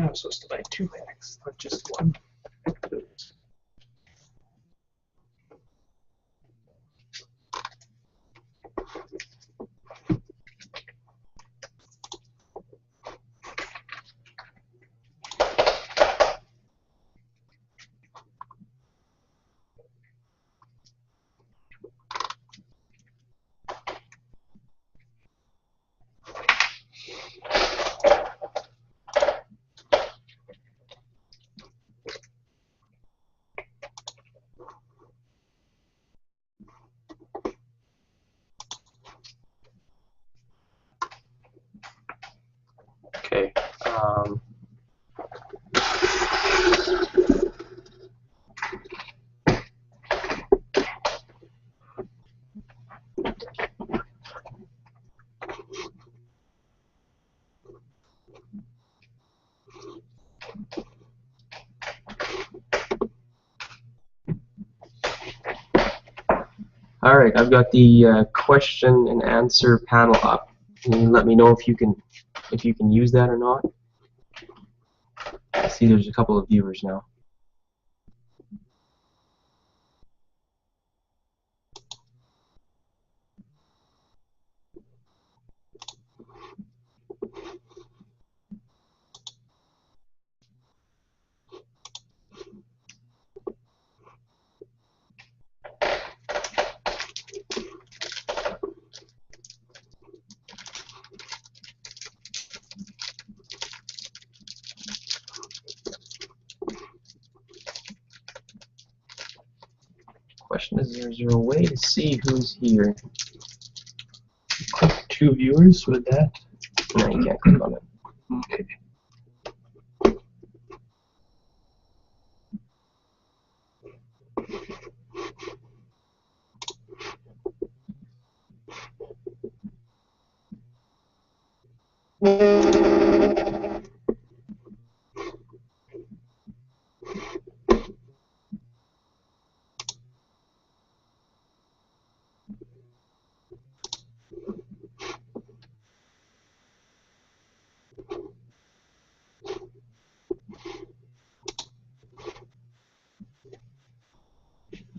I'm supposed to buy 2 packs, not just one. Okay. All right, I've got the question and answer panel up. Can you let me know if you can use that or not? I see there's a couple of viewers now. Question is there a way to see who's here? Click 2 viewers with that. No, you can't click on it. Okay.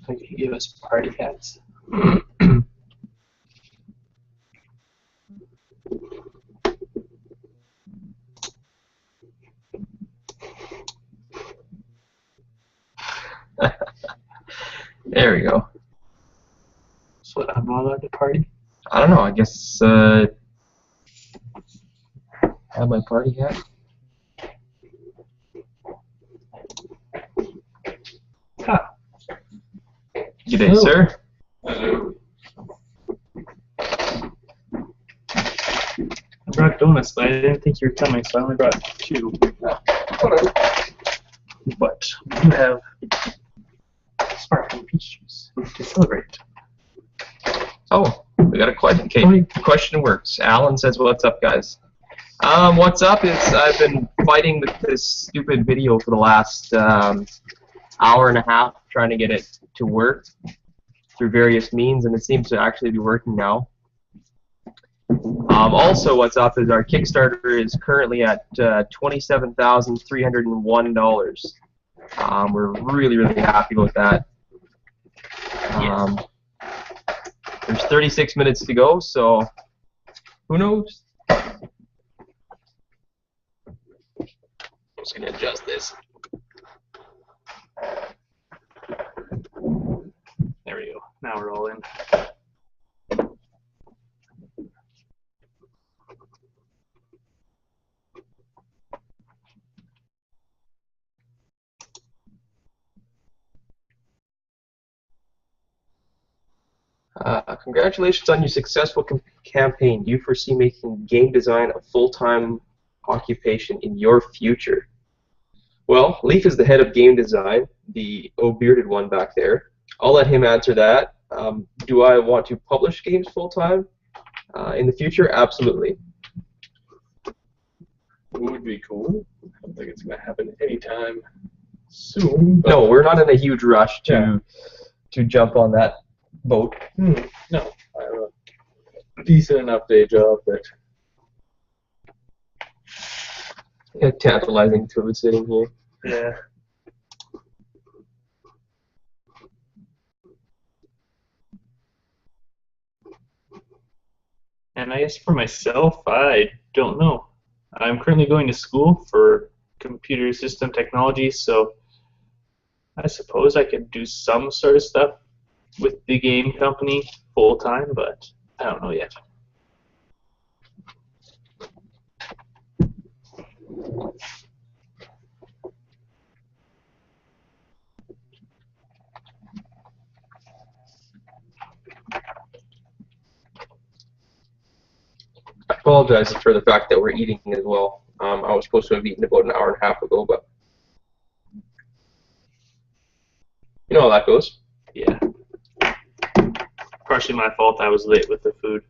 Like you give us party hats. There we go. So I'm not allowed to party? I don't know. I guess have my party hat. Ah. G'day, Hello. sir. I brought donuts, but I didn't think you were coming, so I only brought 2. Whatever. But we do have sparkling peach juice to celebrate. Oh, we got a question. Okay, question works. Alan says, "What's up, guys?" What's up is I've been fighting with this stupid video for the last hour and a half, trying to get it to work through various means, and it seems to actually be working now. Also, what's up is our Kickstarter is currently at $27,301. We're really, really happy with that. There's 36 minutes to go, so who knows? I'm just going to adjust this. There we go. Now we're all in. Congratulations on your successful campaign. Do you foresee making game design a full-time occupation in your future? Well, Leaf is the head of game design, the bearded one back there. I'll let him answer that. Do I want to publish games full-time in the future? Absolutely. It would be cool. I don't think it's going to happen anytime soon. No, we're not in a huge rush to jump on that boat. No, I have a decent enough day job that Yeah, tantalizing food sitting here. Yeah. And I guess for myself, I don't know. I'm currently going to school for computer system technology, so I suppose I could do some sort of stuff with the game company full time, but I don't know yet. I apologize for the fact that we're eating as well. I was supposed to have eaten about an hour and a half ago, but you know how that goes. Yeah. Partially my fault. I was late with the food.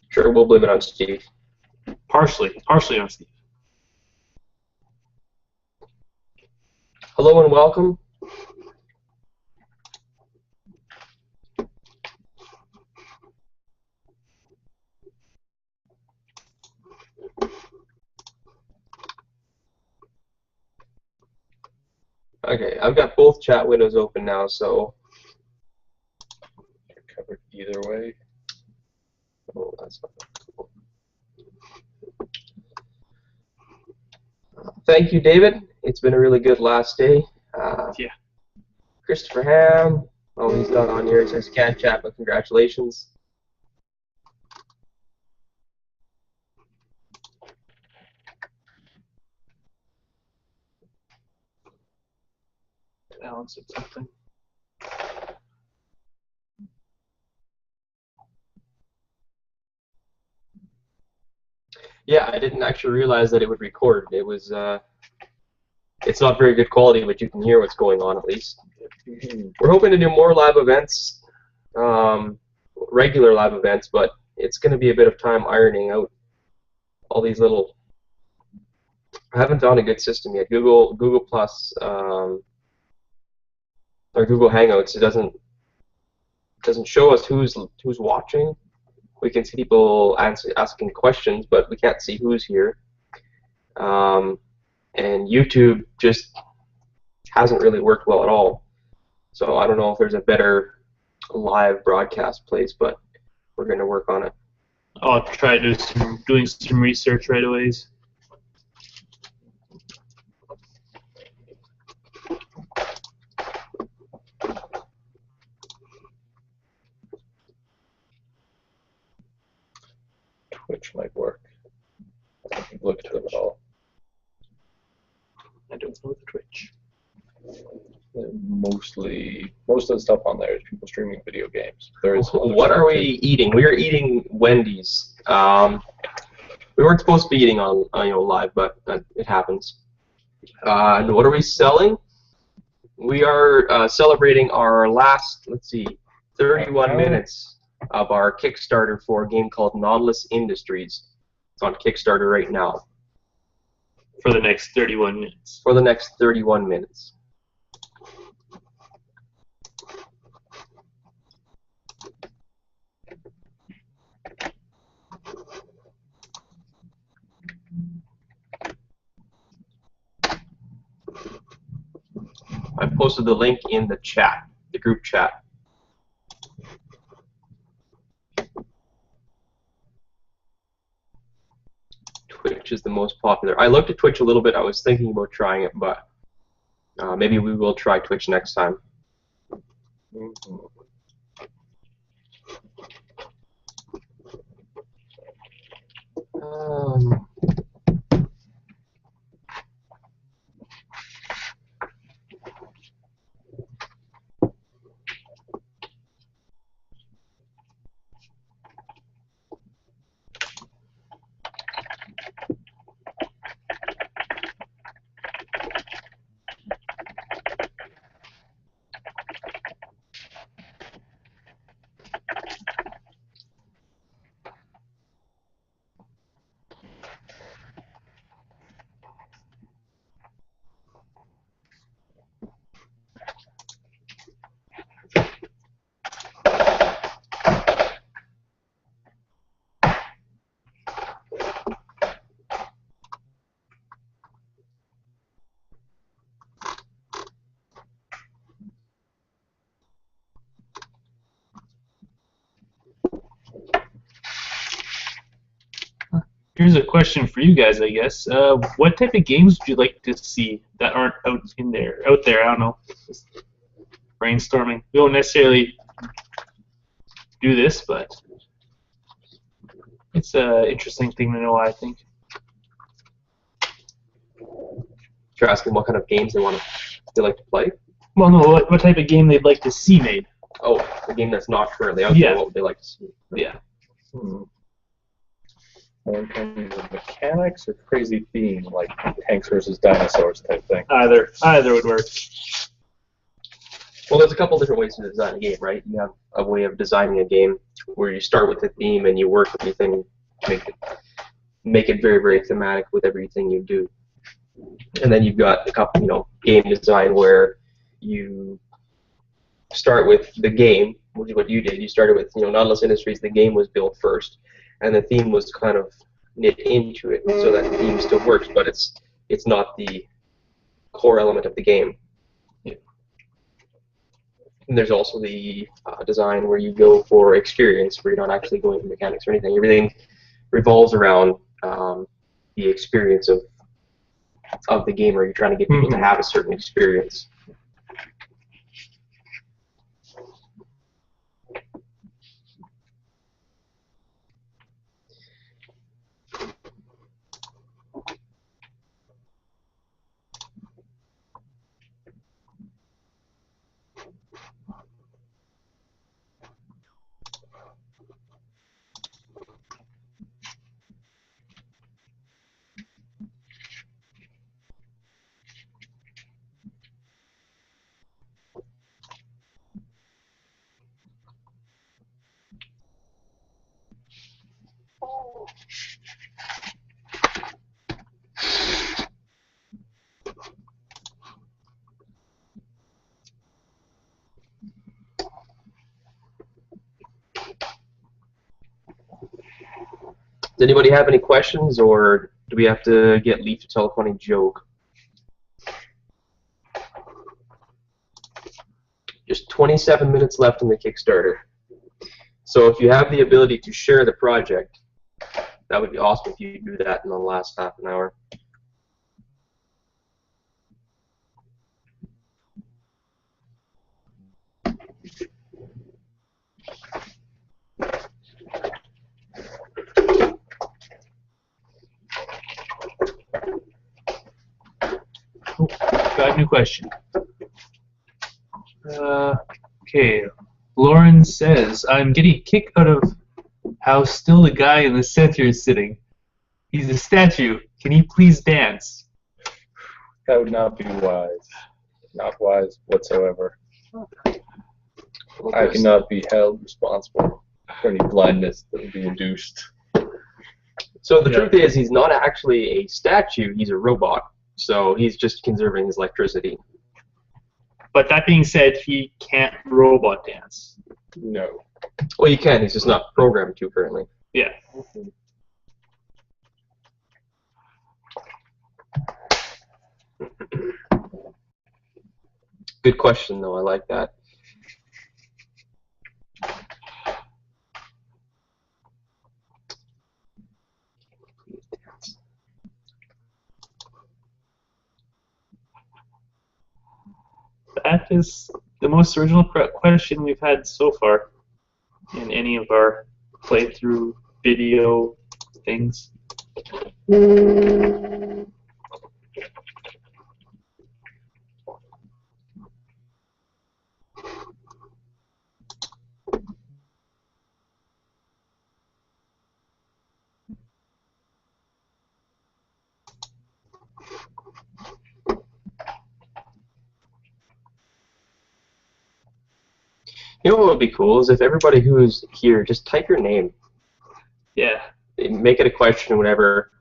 Sure, we'll blame it on Steve. Partially on Steve. Hello and welcome. Okay, I've got both chat windows open now, so You're covered either way. oh, that's not cool. Thank you, David. It's been a really good last day. Yeah. Christopher Ham. Oh, he's not on here. He says can't chat, but congratulations. Alan said something. Yeah, I didn't actually realize that it would record. It was, it's not very good quality, but you can hear what's going on at least. We're hoping to do more live events, regular live events, but it's going to be a bit of time ironing out all these little. I haven't found a good system yet. Google Plus or Google Hangouts. It doesn't show us who's watching. We can see people asking questions, but we can't see who's here. And YouTube just hasn't really worked well at all. So I don't know if there's a better live broadcast place, but we're going to work on it. I'll try doing some research right away. Twitch might work. I haven't looked at them at all. I don't know the Twitch. Most of the stuff on there is people streaming video games. There is What are we eating? We are eating Wendy's. We weren't supposed to be eating on live, but it happens. And what are we selling? We are celebrating our last, 31 minutes of our Kickstarter for a game called Nautilus Industries. It's on Kickstarter right now. For the next 31 minutes. For the next 31 minutes. I posted the link in the chat, the group chat. Twitch is the most popular. I looked at Twitch a little bit. I was thinking about trying it, but maybe we will try Twitch next time. Mm-hmm. Here's a question for you guys, I guess. What type of games would you like to see that aren't out there? I don't know. Just brainstorming. We don't necessarily do this, but it's an interesting thing to know, I think. You're asking what kind of games they like to play? Well, no, what type of game they'd like to see made. Oh, a game that's not currently out there, what would they like to see? Yeah. More in terms of mechanics or crazy theme, like tanks versus dinosaurs type thing? Either would work. Well, there's a couple different ways to design a game, right? You have a way of designing a game where you start with a theme and you work everything, make it very, very thematic with everything you do. And then you've got a couple, game design where you start with the game, which is what you did. You started with, Nautilus Industries. The game was built first, and the theme was kind of knit into it, so that the theme still works, but it's not the core element of the game. Yeah. And there's also the design where you go for experience, where you're not actually going for mechanics or anything. Everything revolves around the experience of the game, or you're trying to get people to have a certain experience. Does anybody have any questions, or do we have to get Leaf to tell a funny joke? Just 27 minutes left in the Kickstarter. So if you have the ability to share the project, that would be awesome if you do that in the last half an hour. Oh, got a new question. Okay. Lauren says, I'm getting a kick out of how still the guy in the center is sitting. He's a statue. Can he please dance? That would not be wise. Not wise whatsoever. I cannot be held responsible for any blindness that would be induced. So the truth is, he's not actually a statue, he's a robot. So he's just conserving his electricity. But that being said, he can't robot dance. No. Well, he can, he's just not programmed to currently. Yeah. Good question, though. I like that. That is the most original question we've had so far in any of our playthrough video things. You know what would be cool is if everybody who's here just type your name. Yeah. Make it a question, whatever,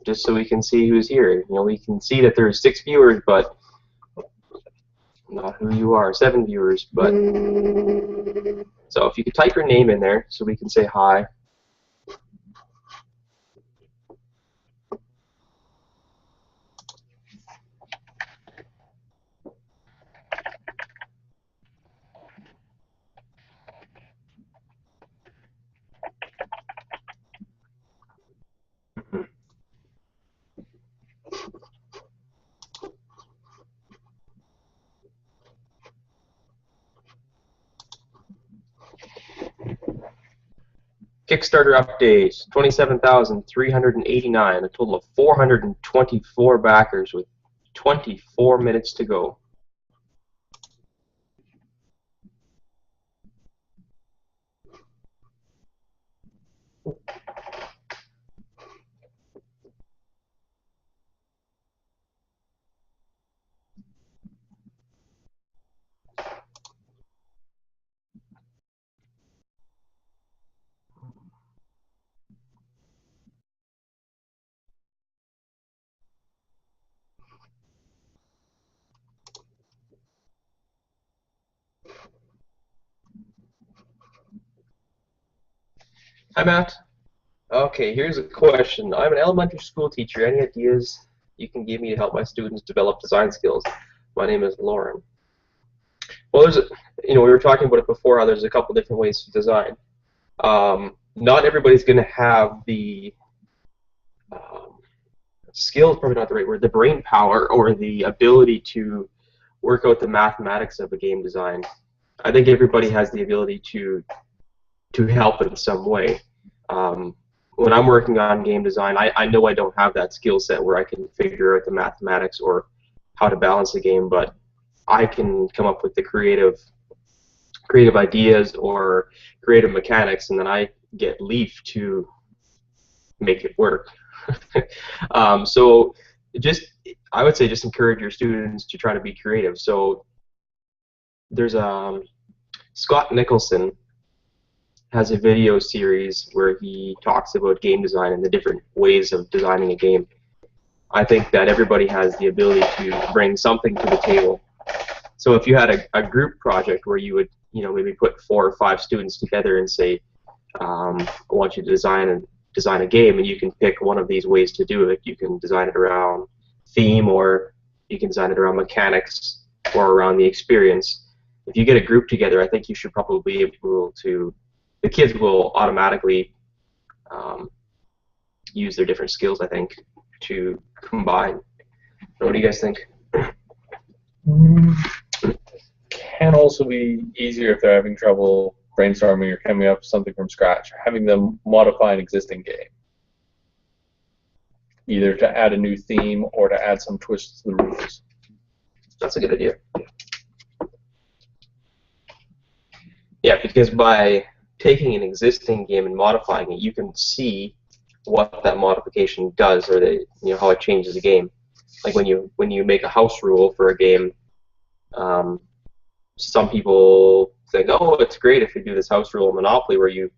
just so we can see who's here. We can see that there's 6 viewers, but not who you are. 7 viewers, but so if you could type your name in there, so we can say hi. Kickstarter update, 27,389, a total of 424 backers with 24 minutes to go. Hi, Matt. Okay, here's a question. I'm an elementary school teacher. Any ideas you can give me to help my students develop design skills? My name is Lauren. Well, we were talking about it before, how there's a couple different ways to design. Not everybody's going to have the skills, probably not the right word, the brain power or the ability to work out the mathematics of a game design. I think everybody has the ability to help in some way. When I'm working on game design, I know I don't have that skill set where I can figure out the mathematics or how to balance a game, but I can come up with the creative ideas or creative mechanics, and then I get Leaf to make it work. So I would say just encourage your students to try to be creative. So there's Scott Nicholson has a video series where he talks about game design and the different ways of designing a game. I think that everybody has the ability to bring something to the table. So if you had a group project where you would, maybe put 4 or 5 students together and say, I want you to design a game, and you can pick one of these ways to do it. You can design it around theme, or you can design it around mechanics, or around the experience. If you get a group together, I think you should probably be able to, the kids will automatically use their different skills, I think, to combine. What do you guys think? Can also be easier if they're having trouble brainstorming or coming up with something from scratch, or having them modify an existing game, either to add a new theme or to add some twists to the rules. That's a good idea. Yeah, because by taking an existing game and modifying it, you can see what that modification does, or how it changes the game. Like when you make a house rule for a game, some people think, oh, it's great if you do this house rule in Monopoly where you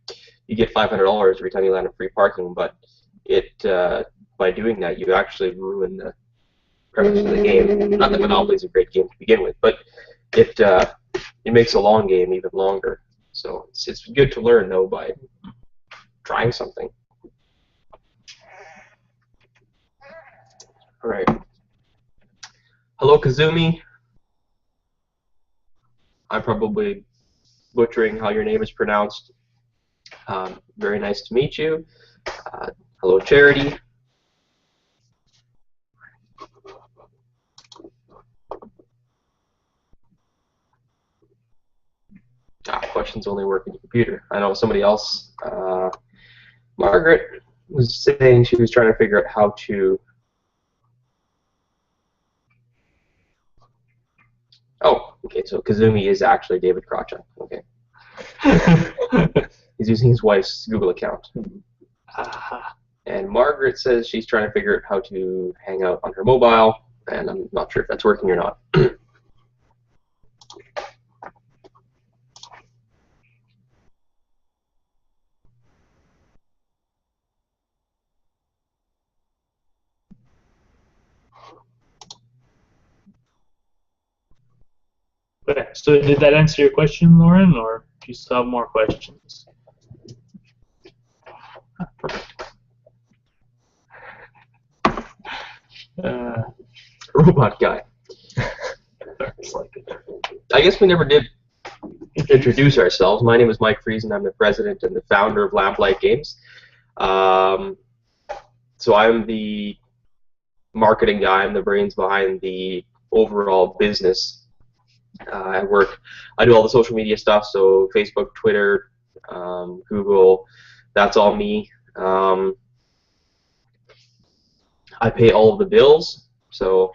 get $500 every time you land in free parking, but by doing that, you actually ruin the premise of the game. Not that Monopoly is a great game to begin with, but it makes a long game even longer. So it's good to learn, though, by trying something. All right. Hello, Kazumi. I'm probably butchering how your name is pronounced. Very nice to meet you. Hello, Charity. Questions only work in your computer. I know somebody else, Margaret, was saying she was trying to figure out how to. Oh, okay, so Kazumi is actually David Krawchuk. Okay. He's using his wife's Google account. And Margaret says she's trying to figure out how to hang out on her mobile, and I'm not sure if that's working or not. Okay, so did that answer your question, Lauren, or do you still have more questions? Perfect. Robot guy. I guess we never did introduce ourselves. My name is Mike Friesen. I'm the president and the founder of Lamplight Games. So I'm the marketing guy. I'm the brains behind the overall business. I do all the social media stuff, so Facebook, Twitter, Google, that's all me. I pay all of the bills, so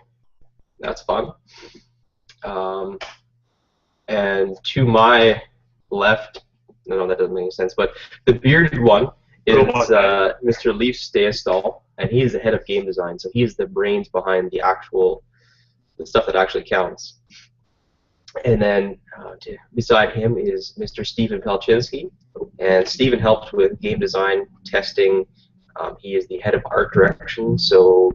that's fun. And to my left, no, that doesn't make any sense, but the bearded one is Mr. Leif Stayestall, and he's the head of game design, so he's the brains behind the stuff that actually counts. And then beside him is Mr. Stephen Pelchinski, and Stephen helps with game design, testing. He is the head of art direction, so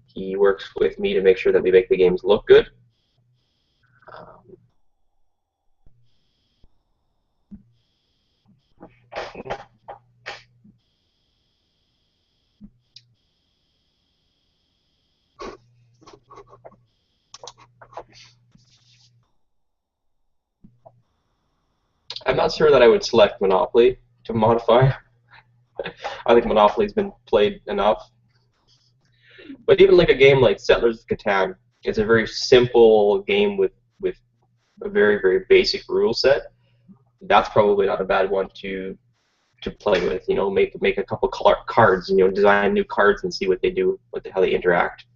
he works with me to make sure that we make the games look good. I'm not sure that I would select Monopoly to modify. I think Monopoly's been played enough. But even like a game like Settlers of Catan, it's a very simple game with a very, very basic rule set. That's probably not a bad one to play with. You know, make a couple cards, you know, design new cards and see what they do, how they interact.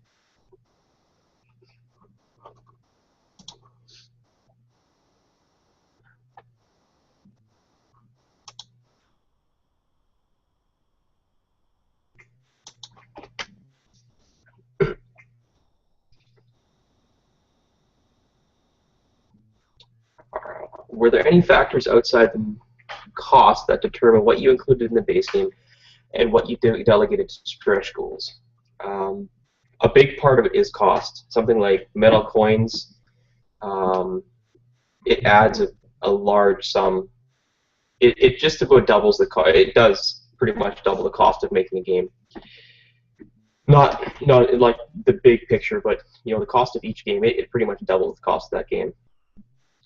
Were there any factors outside the cost that determine what you included in the base game and what you delegated to stretch goals? A big part of it is cost. Something like metal coins, it adds a large sum. It just about doubles the cost. It does pretty much double the cost of making a game. Not like the big picture, but you know, the cost of each game, it pretty much doubles the cost of that game.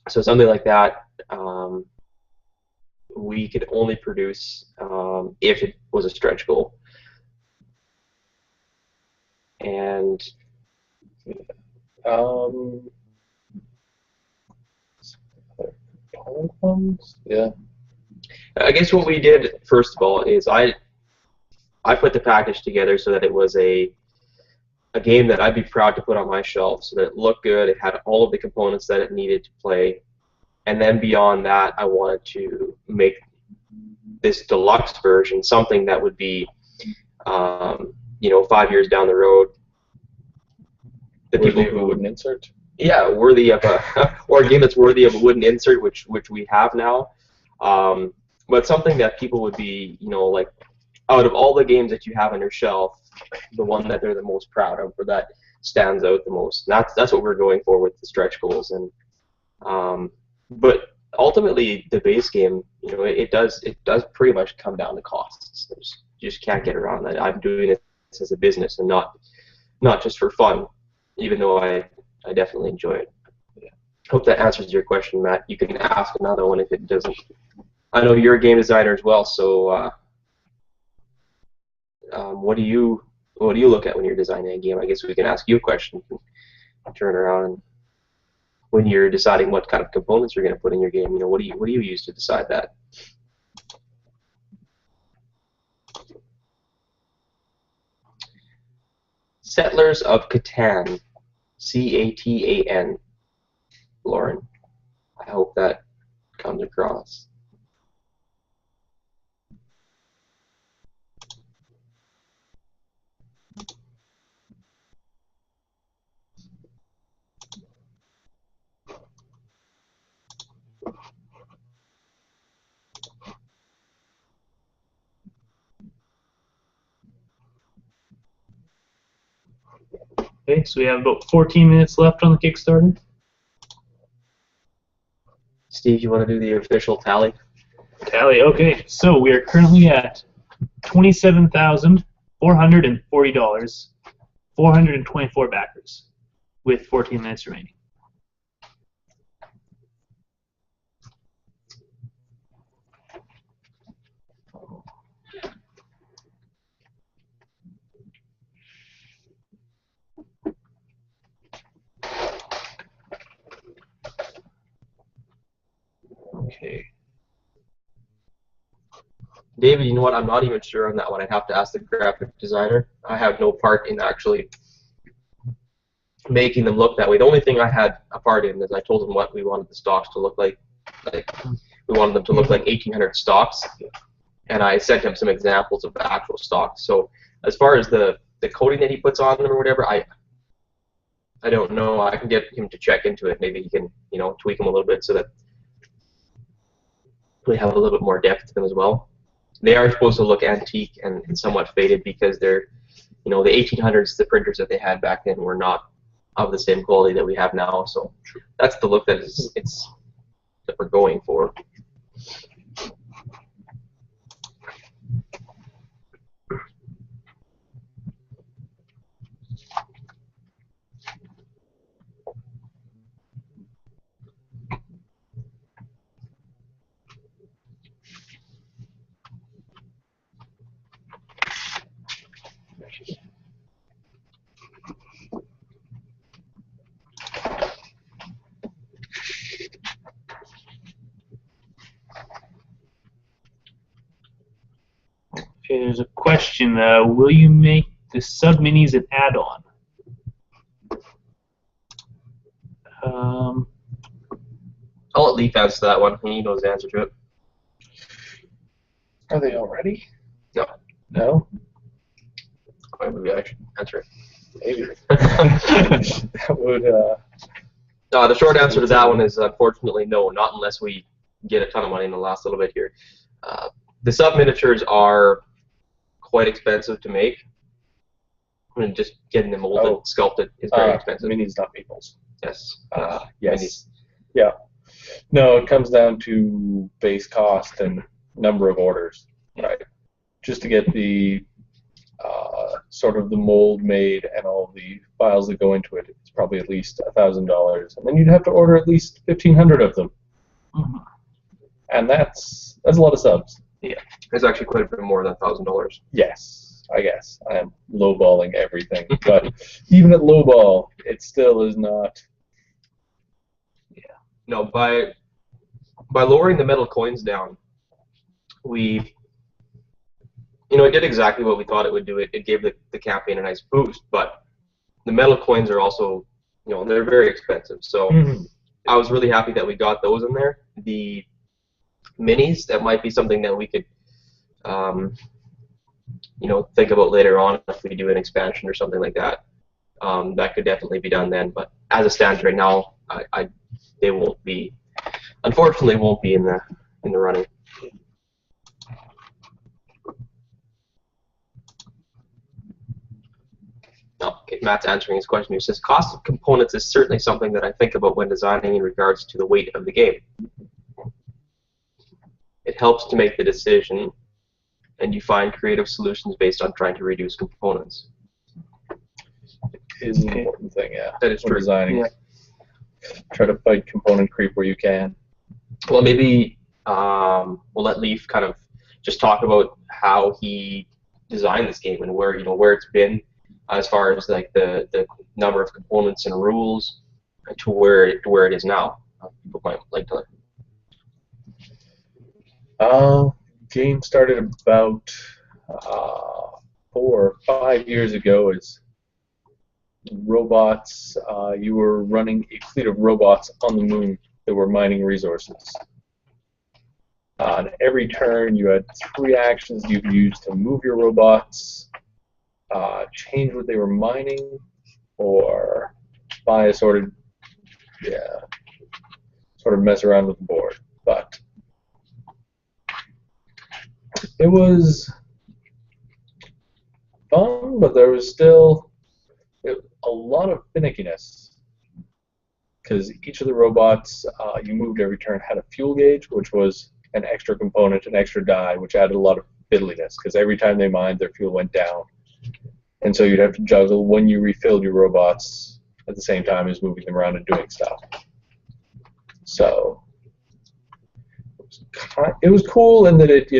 So something like that, we could only produce if it was a stretch goal. And yeah. I guess what we did first of all is I put the package together so that it was a game that I'd be proud to put on my shelf, so that it looked good, it had all of the components that it needed to play, and then beyond that I wanted to make this deluxe version something that would be, you know, 5 years down the road, the people who wouldn't insert. Yeah, worthy of or a game that's worthy of a wooden insert, which we have now, but something that people would be, you know, like, out of all the games that you have on your shelf, the one that they're the most proud of, or that stands out the most. And that's what we're going for with the stretch goals. And but ultimately, the base game, you know, it does pretty much come down to costs. You just can't get around that. I'm doing this as a business and not just for fun, even though I definitely enjoy it. Yeah. Hope that answers your question, Matt. You can ask another one if it doesn't. I know you're a game designer as well, so what do you look at when you're designing a game? I guess we can ask you a question and turn around. When you're deciding what kind of components you're going to put in your game, you know, what do you use to decide that? Settlers of Catan, C-A-T-A-N, Lauren. I hope that comes across. Okay, so we have about 14 minutes left on the Kickstarter. Steve, you want to do the official tally? Tally, okay. So we are currently at $27,440, 424 backers, with 14 minutes remaining. Okay. David, you know what? I'm not even sure on that one. I'd have to ask the graphic designer. I have no part in actually making them look that way. The only thing I had a part in is I told them what we wanted the stocks to look like. Like we wanted them to look like 1,800 stocks, and I sent him some examples of the actual stocks. So as far as the coating that he puts on them or whatever, I don't know. I can get him to check into it. Maybe he can, you know, tweak them a little bit so that we have a little bit more depth to them as well. They are supposed to look antique and somewhat faded because they're, you know, the 1800s, the printers that they had back then were not of the same quality that we have now. So that's the look that that we're going for. Okay, there's a question. Will you make the sub-minis an add-on? I'll let Leaf answer that one. He knows the answer to it. Are they already? No. No? Maybe I should answer it. Maybe. That would. The short answer to that one is unfortunately no, not unless we get a ton of money in the last little bit here. The sub-miniatures are quite expensive to make. I mean, just getting them molded, sculpted is very expensive. Minis, not meeples. Yes. Yes. Minis. Yeah. No, it comes down to base cost and number of orders, right? Just to get the sort of the mold made and all the files that go into it, it's probably at least $1,000, and then you'd have to order at least 1,500 of them, and that's a lot of subs. Yeah, it's actually quite a bit more than $1,000. Yes, I guess I am lowballing everything, but even at lowball, it still is not. No, by lowering the metal coins down, we, it did exactly what we thought it would do. It gave the campaign a nice boost, but the metal coins are also, they're very expensive. So I was really happy that we got those in there. The minis, that might be something that we could, think about later on if we do an expansion or something like that. That could definitely be done then. But as it stands right now, they won't be, unfortunately, won't be in the running. Okay, Matt's answering his question. He says, cost of components is certainly something that I think about when designing in regards to the weight of the game. It helps to make the decision, and you find creative solutions based on trying to reduce components. It is an important thing, yeah. That is true. Designing. Yeah. Try to fight component creep where you can. Well, maybe we'll let Leaf kind of just talk about how he designed this game and where it's been as far as like the number of components and rules to where it is now. People might like to. Game started about 4 or 5 years ago as robots. You were running a fleet of robots on the moon that were mining resources. On every turn, you had 3 actions you could use to move your robots, change what they were mining, or buy a sort of mess around with the board. But it was fun, but there was still a lot of finickiness because each of the robots you moved every turn had a fuel gauge, which was an extra component, an extra die, which added a lot of fiddliness because every time they mined, their fuel went down. And so you'd have to juggle when you refilled your robots at the same time as moving them around and doing stuff. So it was cool in that it,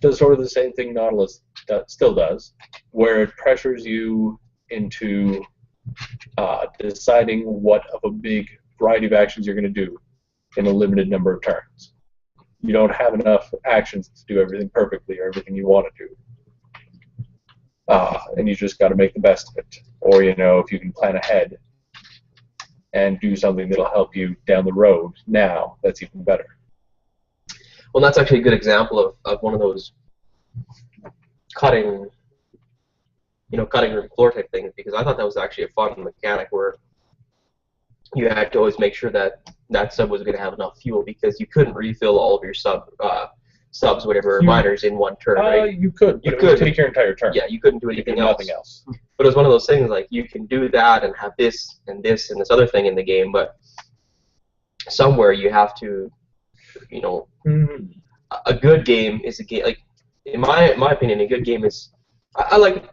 does sort of the same thing Nautilus still does, where it pressures you into deciding what of a big variety of actions you're going to do in a limited number of turns. you don't have enough actions to do everything perfectly or everything you want to do. And you just got to make the best of it. Or, you know, if you can plan ahead and do something that'll help you down the road now, that's even better. Well, that's actually a good example of one of those cutting room floor type things, because I thought that was actually a fun mechanic where you had to always make sure that that sub was going to have enough fuel, because you couldn't refill all of your subs, whatever, miners in one turn, right? You could, but it would take your entire turn. Yeah, you couldn't do anything else. Nothing else. But it was one of those things like you can do that and have this and this and this other thing in the game, but somewhere you have to, you know, a good game is a game, like, in my opinion, a good game is, I like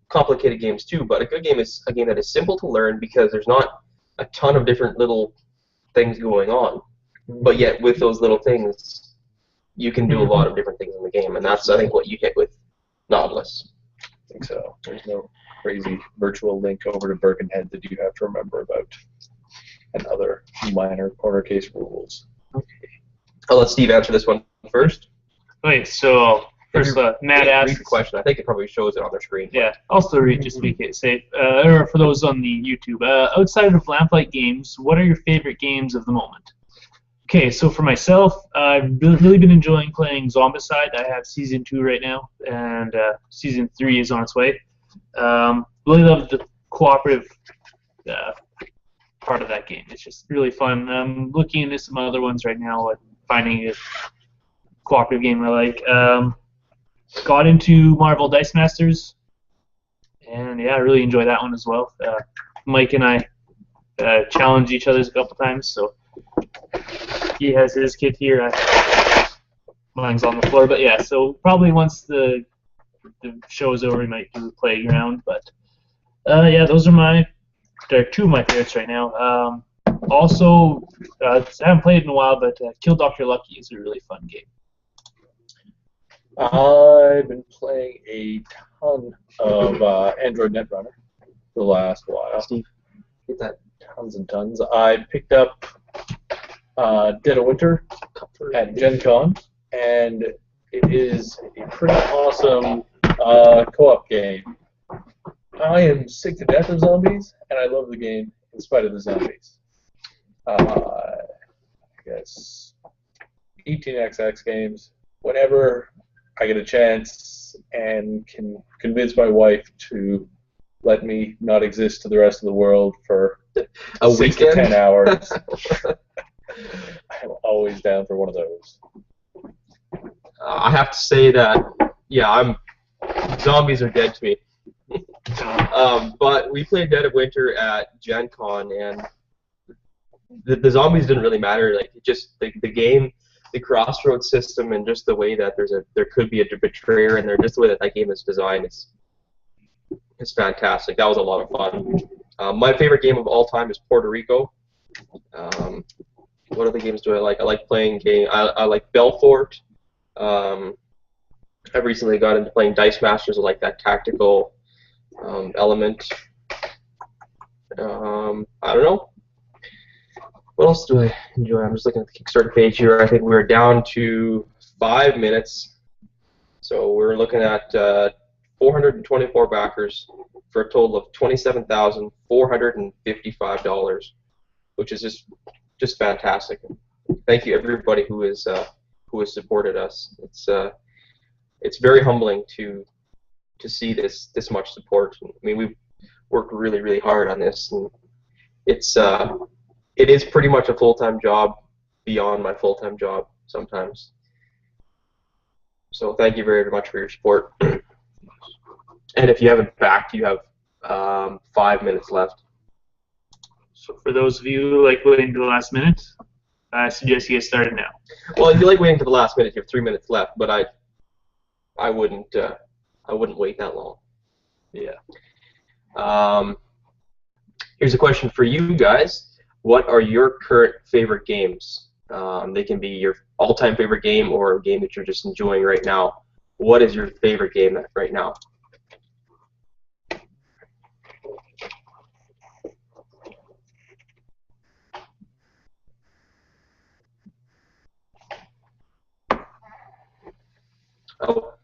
complicated games too, but a good game is a game that is simple to learn because there's not a ton of different little things going on, but yet with those little things you can do a lot of different things in the game, and that's, I think, what you hit with Nautilus. I think so. There's no crazy virtual link over to Birkenhead that you have to remember about, and other minor corner case rules. Okay. I'll let Steve answer this one first. Okay, so first, Matt asked. Read the question. I think it probably shows it on their screen. Yeah, also read just to make it safe. Or for those on the YouTube, outside of Lamplight games, what are your favorite games of the moment? Okay, so for myself, I've really been enjoying playing Zombicide. I have Season 2 right now, and Season 3 is on its way. Really love the cooperative part of that game. It's just really fun. I'm looking into some other ones right now, and finding a cooperative game I like. Got into Marvel Dice Masters, and yeah, I really enjoy that one as well. Mike and I challenged each other a couple times, so he has his kit here. Mine's on the floor, but yeah, so probably once the show is over, we might do the playground. But yeah, they're two of my favorites right now. Also, I haven't played in a while, but Kill Dr. Lucky is a really fun game. I've been playing a ton of Android Netrunner for the last while. Steve, get that. Tons and tons. I picked up Dead of Winter at Gen Con, and it is a pretty awesome co-op game. I am sick to death of zombies, and I love the game in spite of the zombies. I guess 18xx games, whenever I get a chance and can convince my wife to let me not exist to the rest of the world for a 6 weekend? to 10 hours. I'm always down for one of those. I have to say that, yeah, zombies are dead to me. But we played Dead of Winter at Gen Con, and the zombies didn't really matter. Like, just the game, the crossroads system, and just the way that there could be a betrayer, and just the way that game is designed is fantastic. That was a lot of fun. My favorite game of all time is Puerto Rico. What other games do I like? I like playing I like Belfort. I've recently got into playing Dice Masters. I like that tactical element. I don't know. What else do I enjoy? I'm just looking at the Kickstarter page here. I think we're down to 5 minutes. So we're looking at 424 backers for a total of $27,455, which is just fantastic. Thank you everybody who has supported us. It's very humbling to see this much support. I mean, we've worked really, really hard on this, and it is pretty much a full-time job beyond my full-time job sometimes. So thank you very much for your support. And if you haven't backed, you have 5 minutes left. So for those of you who like waiting to the last minute, I suggest you get started now. Well, if you like waiting to the last minute, you have 3 minutes left, but I wouldn't wait that long. Yeah. Here's a question for you guys. What are your current favorite games? They can be your all-time favorite game or a game that you're just enjoying right now. What is your favorite game right now? Oh,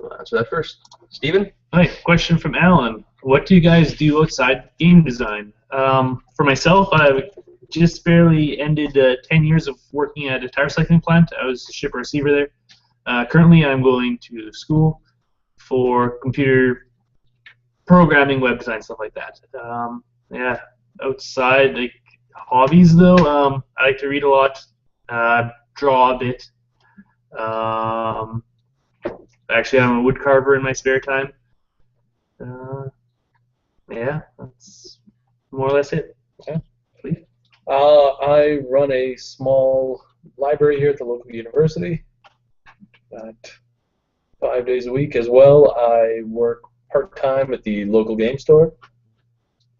I'll answer that first. Steven? Hi, question from Alan. What do you guys do outside game design? For myself, I just barely ended 10 years of working at a tire recycling plant. I was shipper receiver there. Currently, I'm going to school for computer programming, web design, stuff like that. Yeah, outside, like hobbies though, I like to read a lot, draw a bit. Actually, I'm a wood carver in my spare time. Yeah, that's more or less it. Yeah. Please. I run a small library here at the local university. 5 days a week as well. I work part-time at the local game store,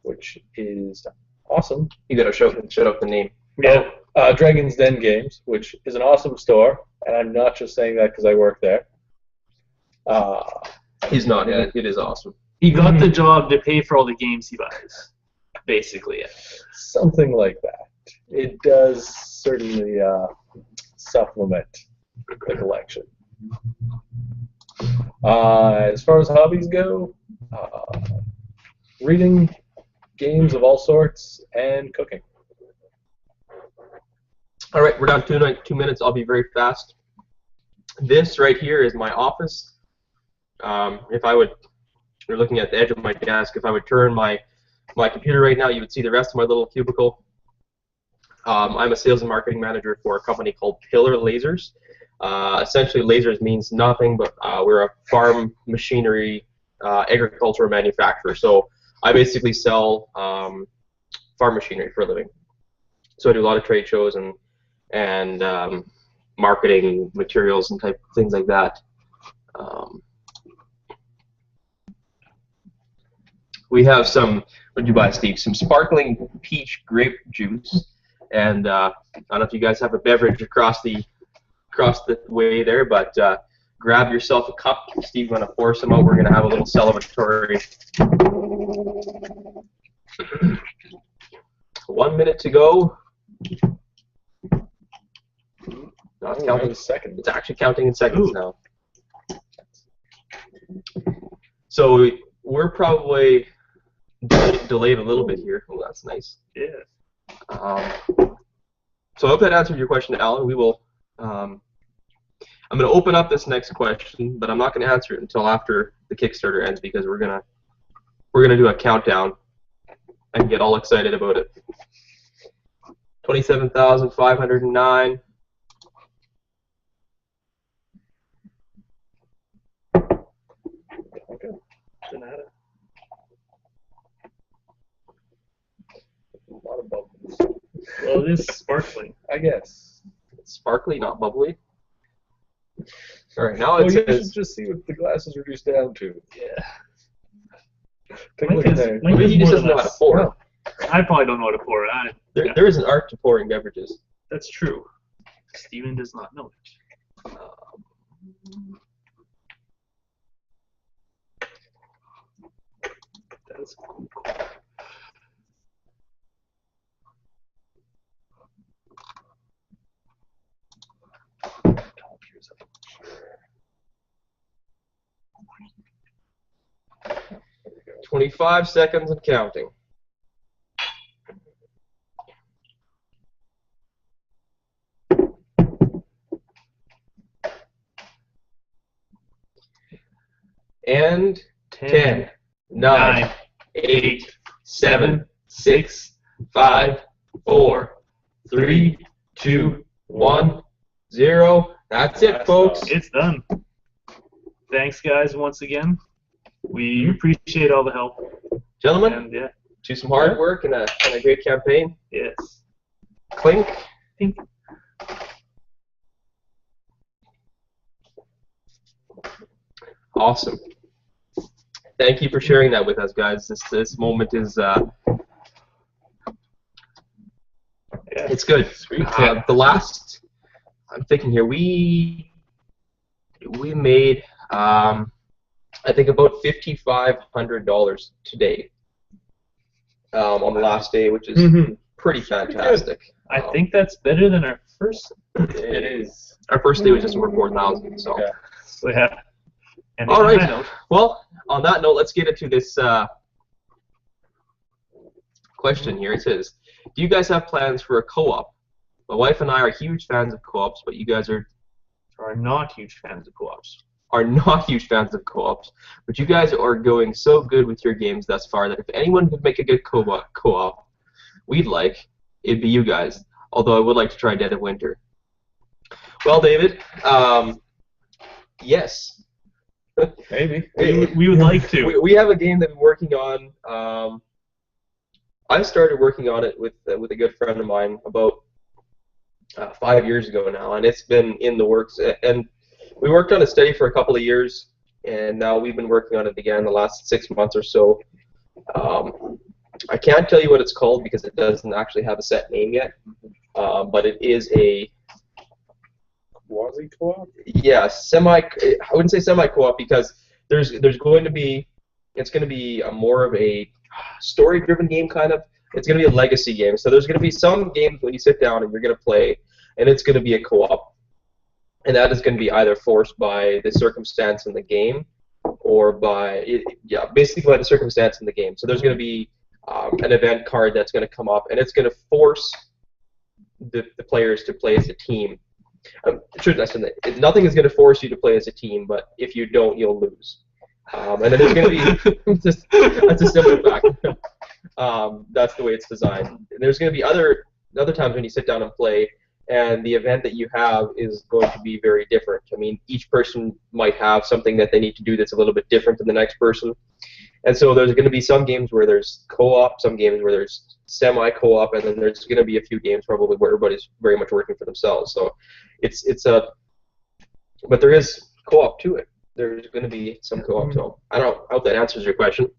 which is awesome. You gotta shout out the name. Yeah. Dragon's Den Games, which is an awesome store, and I'm not just saying that because I work there. He's not. Yeah, it is awesome. He got the job to pay for all the games he buys, basically. Yeah. Something like that. It does certainly supplement the collection. As far as hobbies go, reading, games of all sorts, and cooking. All right, we're down to 2 minutes. I'll be very fast. This right here is my office. You're looking at the edge of my desk. If I would turn my computer right now, you would see the rest of my little cubicle. I'm a sales and marketing manager for a company called Pillar Lasers. Essentially, lasers means nothing, but we're a farm machinery agricultural manufacturer. So I basically sell farm machinery for a living. So I do a lot of trade shows and marketing materials and type things like that. We have some, what did you buy, Steve? Some sparkling peach grape juice. And I don't know if you guys have a beverage across the way there, but grab yourself a cup. Steve's going to pour some out. We're going to have a little celebratory. 1 minute to go. Not counting in seconds. It's actually counting in seconds now. So we're probably delayed a little bit here. Oh, that's nice. Yeah. So I hope that answered your question, Alan. We will. I'm going to open up this next question, but I'm not going to answer it until after the Kickstarter ends because we're gonna do a countdown and get all excited about it. 27,509. Okay. A lot of bubbles. Well, it is sparkling. I guess. It's sparkly, not bubbly. All right, now Well, it you says. should just see what the glass is reduced down to. Yeah. Take a look at there. Maybe he just doesn't know how to pour. No. I probably don't know how to pour it. There is an art to pouring beverages. That's true. Steven does not know it. That's cool. 25 seconds and counting. And 10, 9, 8, 7, 6, 5, 4, 3, 2, 1, 0. That's it, folks. It's done. Thanks, guys, once again. We appreciate all the help. Gentlemen, And yeah, do some hard work and a great campaign. yes. Clink. Tink. Awesome. Thank you for sharing that with us, guys. This moment is it's good. Sweet. The last, I'm thinking here, we made I think about $5,500 today on the last day, which is pretty fantastic. I think that's better than our first. It is. Our first day was just over 4,000. So Yeah. So yeah. And All on right. that note, Well, on that note, let's get into this question here. It says, do you guys have plans for a co-op? My wife and I are huge fans of co-ops, but you guys are not huge fans of co-ops. not huge fans of co-ops, but you guys are going so good with your games thus far that if anyone could make a good co-op we'd like, it'd be you guys. Although I would like to try Dead of Winter. Well, David, yes. Maybe. We would like to. We have a game that we're working on. I started working on it with a good friend of mine about 5 years ago now, and it's been in the works. And we worked on it steady for a couple of years, and now we've been working on it again the last 6 months or so. I can't tell you what it's called because it doesn't actually have a set name yet, but it is a quasi-co-op? Yeah, I wouldn't say semi-co-op because there's going to be, it's going to be more of a story-driven game kind of. It's going to be a legacy game. So there's going to be some games when you sit down and you're going to play, and it's going to be a co-op. And that is going to be either forced by the circumstance in the game or basically by the circumstance in the game. So there's going to be an event card that's going to come up, and it's going to force the players to play as a team. Nothing is going to force you to play as a team, but if you don't, you'll lose. And then there's going to be that's a simple fact. That's the way it's designed. And there's going to be other times when you sit down and play, and the event that you have is going to be very different. I mean, each person might have something that they need to do that's a little bit different than the next person. And so there's going to be some games where there's co-op, some games where there's semi-co-op, and then there's going to be a few games probably where everybody's very much working for themselves. So but there is co-op to it. There's going to be some co-op. So I hope that answers your question.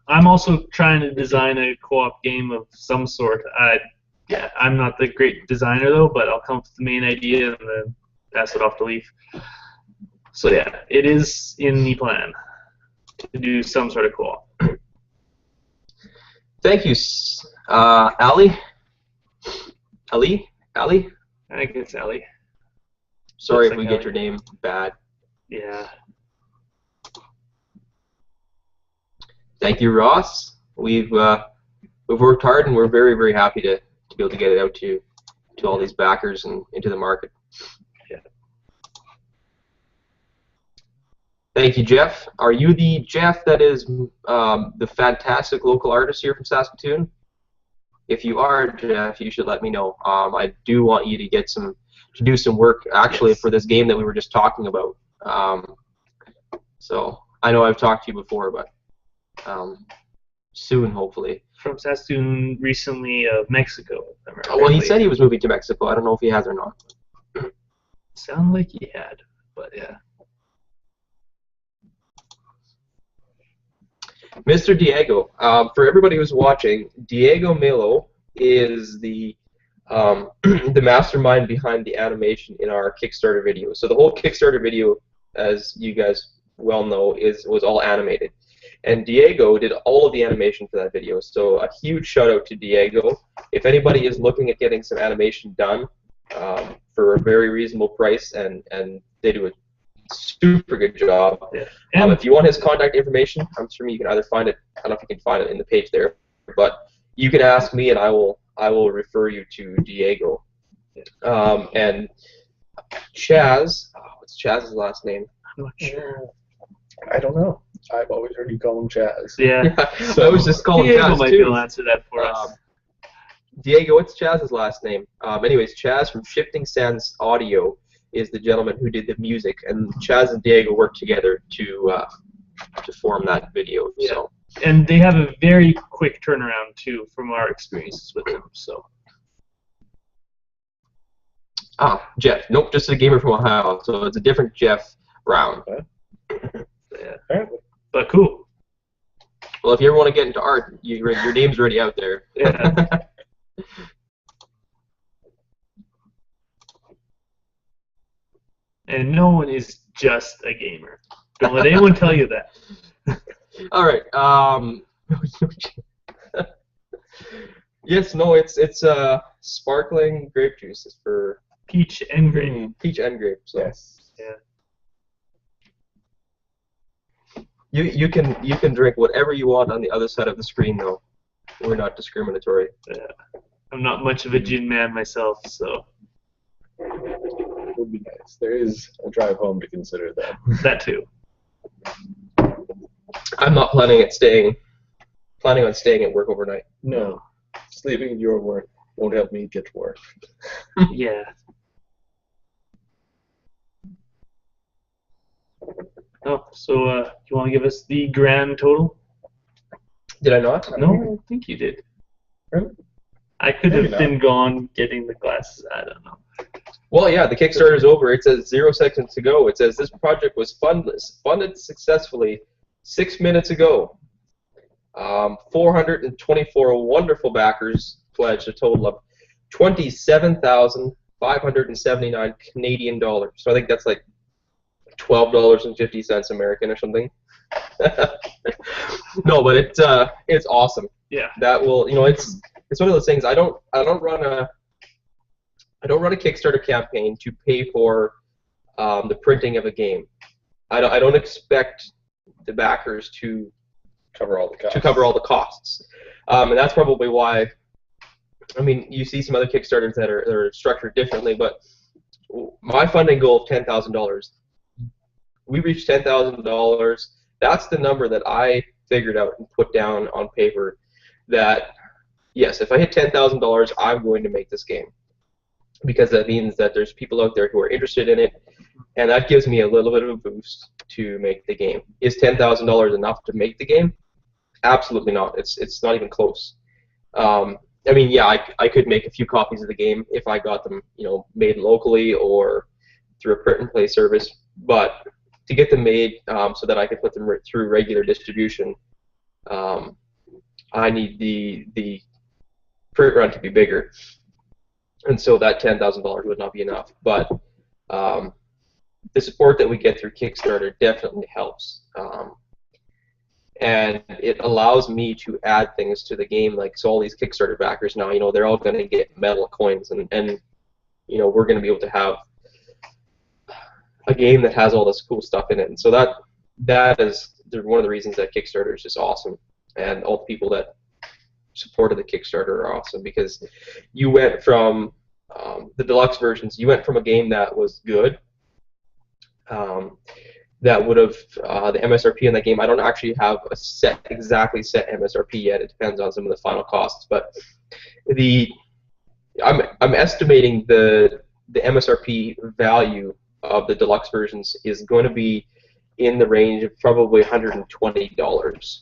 I'm also trying to design a co-op game of some sort. I'm not the great designer though, but I'll come up with the main idea and then pass it off to Leaf. So yeah, it is in the plan to do some sort of co-op. Thank you, Ali. Ali? I think it's Ellie. Sorry Looks if we like get Ali. your name bad. Yeah. Thank you, Ross. We've worked hard, and we're very, very happy to be able to get it out to all these backers and into the market. Yeah. Thank you, Jeff. Are you the Jeff that is the fantastic local artist here from Saskatoon? If you are, Jeff, you should let me know. I do want you to do some work actually for this game that we were just talking about. So I know I've talked to you before, but soon, hopefully. From Saskatoon, recently of Mexico. If I remember Well, he correctly. said he was moving to Mexico. I don't know if he has or not. Sound like he had, but yeah. Mr. Diego, for everybody who's watching, Diego Melo is the the mastermind behind the animation in our Kickstarter video. So the whole Kickstarter video, as you guys well know, was all animated. And Diego did all of the animation for that video. So a huge shout out to Diego. If anybody is looking at getting some animation done for a very reasonable price, and they do a super good job. Yeah. And If you want his contact information, I'm sure you can either find it. I don't know if you can find it in the page there, but you can ask me, and I will refer you to Diego. And Chaz, what's Chaz's last name? I'm not sure. I don't know. I've always heard you call him Chaz. Yeah. I was just calling Diego Chaz might be able too. to answer that for us. Diego, what's Chaz's last name? Anyways, Chaz from Shifting Sands Audio is the gentleman who did the music, and Chaz and Diego worked together to form that video. Yeah. So. And they have a very quick turnaround too, from our experiences with them. So. Jeff. Nope, just a gamer from Ohio. So it's a different Jeff Brown. Yeah. Apparently. But cool. Well, if you ever want to get into art, your name's already out there. Yeah. And no one is just a gamer. Don't let anyone tell you that. All right. Yes. No. It's sparkling grape juice. It's for Peach and grape. peach and grape. So. Yes. Yeah. You can drink whatever you want on the other side of the screen, though. We're not discriminatory. I'm not much of a gin man myself, so It would be nice. There is a drive home to consider, though. that too. I'm not planning on staying at work overnight. No. Sleeping at your work won't help me get to work. Yeah. Oh, so you want to give us the grand total? Did I not? No, I think you did. Really? I could Maybe have not. been gone getting the glasses. I don't know. Well, yeah, the Kickstarter is over. It says 0 seconds to go. It says this project was funded successfully 6 minutes ago. 424 wonderful backers pledged a total of 27,579 Canadian dollars. So I think that's like $12.50 American or something. No, but it's awesome. Yeah. That will, it's one of those things. I don't run a Kickstarter campaign to pay for the printing of a game. I don't expect the backers to Cover all the costs. And that's probably why. I mean, you see some other Kickstarters that are structured differently, but my funding goal of $10,000. We reached $10,000. That's the number that I figured out and put down on paper. That yes, if I hit $10,000, I'm going to make this game, because that means that there's people out there who are interested in it, and that gives me a little bit of a boost to make the game. Is $10,000 enough to make the game? Absolutely not. It's not even close. I mean, yeah, I could make a few copies of the game if I got them, made locally or through a print and play service. But to get them made so that I can put them through regular distribution, I need the print run to be bigger, and so that $10,000 would not be enough. But the support that we get through Kickstarter definitely helps. And it allows me to add things to the game, like, so all these Kickstarter backers now, they're all going to get metal coins, and we're going to be able to have a game that has all this cool stuff in it. And so that is one of the reasons that Kickstarter is just awesome, and all the people that supported the Kickstarter are awesome, because you went from the deluxe versions, you went from a game that was good, that would have the MSRP in that game. I don't actually have a exactly set MSRP yet. It depends on some of the final costs, but I'm estimating the MSRP value of the deluxe versions is going to be in the range of probably $120.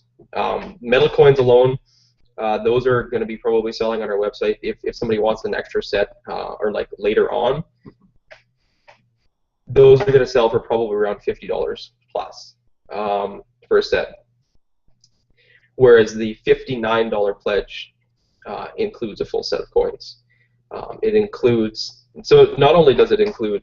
Metal coins alone, those are going to be probably selling on our website if somebody wants an extra set or like later on. Those are going to sell for probably around $50 plus for a set. Whereas the $59 pledge includes a full set of coins. It includes, so not only does it include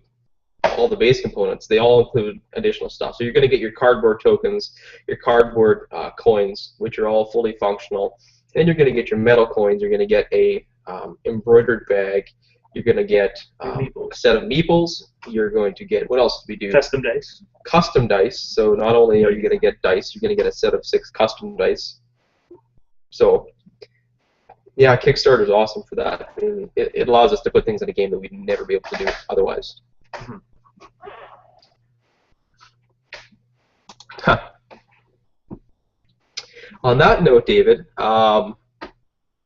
all the base components, they all include additional stuff. So you're going to get your cardboard tokens, your cardboard coins, which are all fully functional. Then you're going to get your metal coins. You're going to get a embroidered bag. You're going to get a set of meeples. You're going to get, what else do we do? Custom dice. Custom dice. So not only are you going to get dice, you're going to get a set of 6 custom dice. So yeah, Kickstarter is awesome for that. I mean, it allows us to put things in a game that we'd never be able to do otherwise. Mm-hmm. Huh. On that note, David,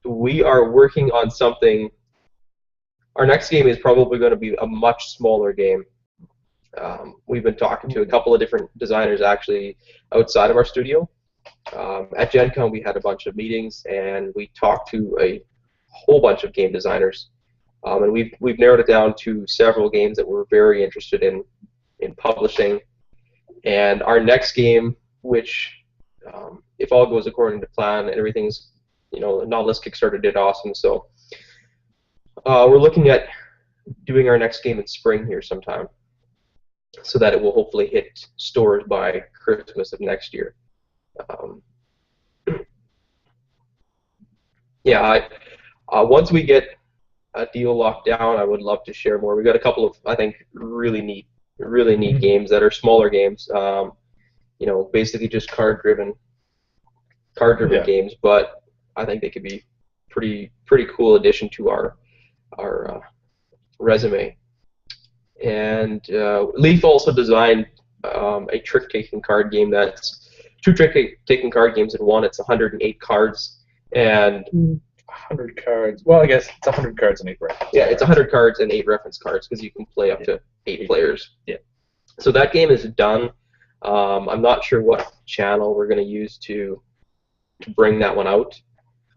we are working on something. Our next game is probably going to be a much smaller game. We've been talking to a couple of different designers actually outside of our studio. At Gen Con, we had a bunch of meetings, and we talked to a whole bunch of game designers. And we've narrowed it down to several games that we're very interested in publishing. And our next game, which, if all goes according to plan and everything's, Nautilus Kickstarter did awesome, so we're looking at doing our next game in spring here sometime, so that it will hopefully hit stores by Christmas of next year. Yeah, once we get a deal locked down, I would love to share more. We've got a couple of, I think, really neat games that are smaller games. basically just card-driven Yeah. games. But I think they could be pretty cool addition to our resume. And Leaf also designed a trick-taking card game that's two trick-taking card games in one. It's 108 cards, and 100 cards. Well, I guess it's 100 cards and 8 reference. Yeah, it's 100 cards and 8 reference cards because you can play up to 8 players. Yeah. So that game is done. I'm not sure what channel we're going to use to bring that one out.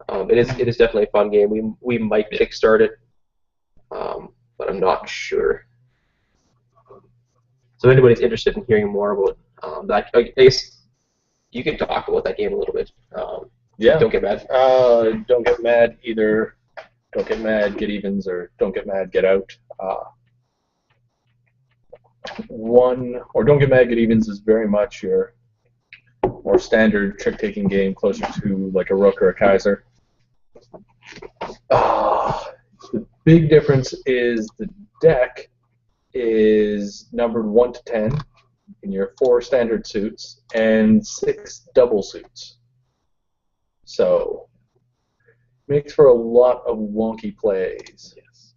It is definitely a fun game. We might kickstart it, but I'm not sure. So if anybody's interested in hearing more about that, I guess you can talk about that game a little bit. Yeah. Don't get mad. Don't get mad either. Don't get mad, get evens, or don't get mad, get out. Don't get mad, get evens is very much your more standard trick-taking game, closer to like a Rook or a Kaiser. The big difference is the deck is numbered 1 to 10 in your 4 standard suits and 6 double suits. So makes for a lot of wonky plays. Yes.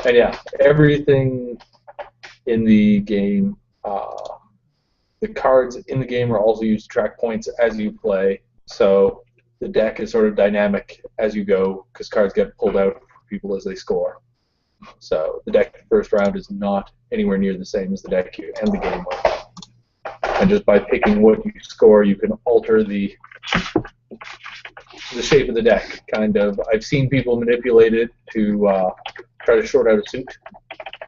And yeah, everything in the game, the cards in the game are also used to track points as you play. So the deck is sort of dynamic as you go because cards get pulled out for people as they score. So the deck first round is not anywhere near the same as the deck you end the game with. And just by picking what you score, you can alter the shape of the deck, kind of. I've seen people manipulate it to try to short out a suit,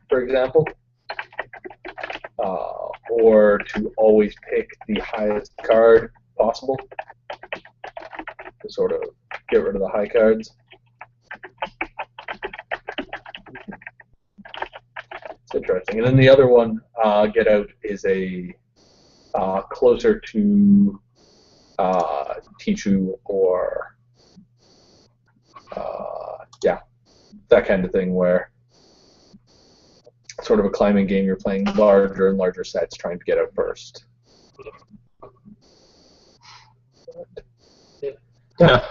for example, or to always pick the highest card possible to sort of get rid of the high cards. It's interesting. And then the other one, Get Out, is a closer to Tichu or that kind of thing, where sort of a climbing game, you're playing larger and larger sets trying to get out first. Yeah.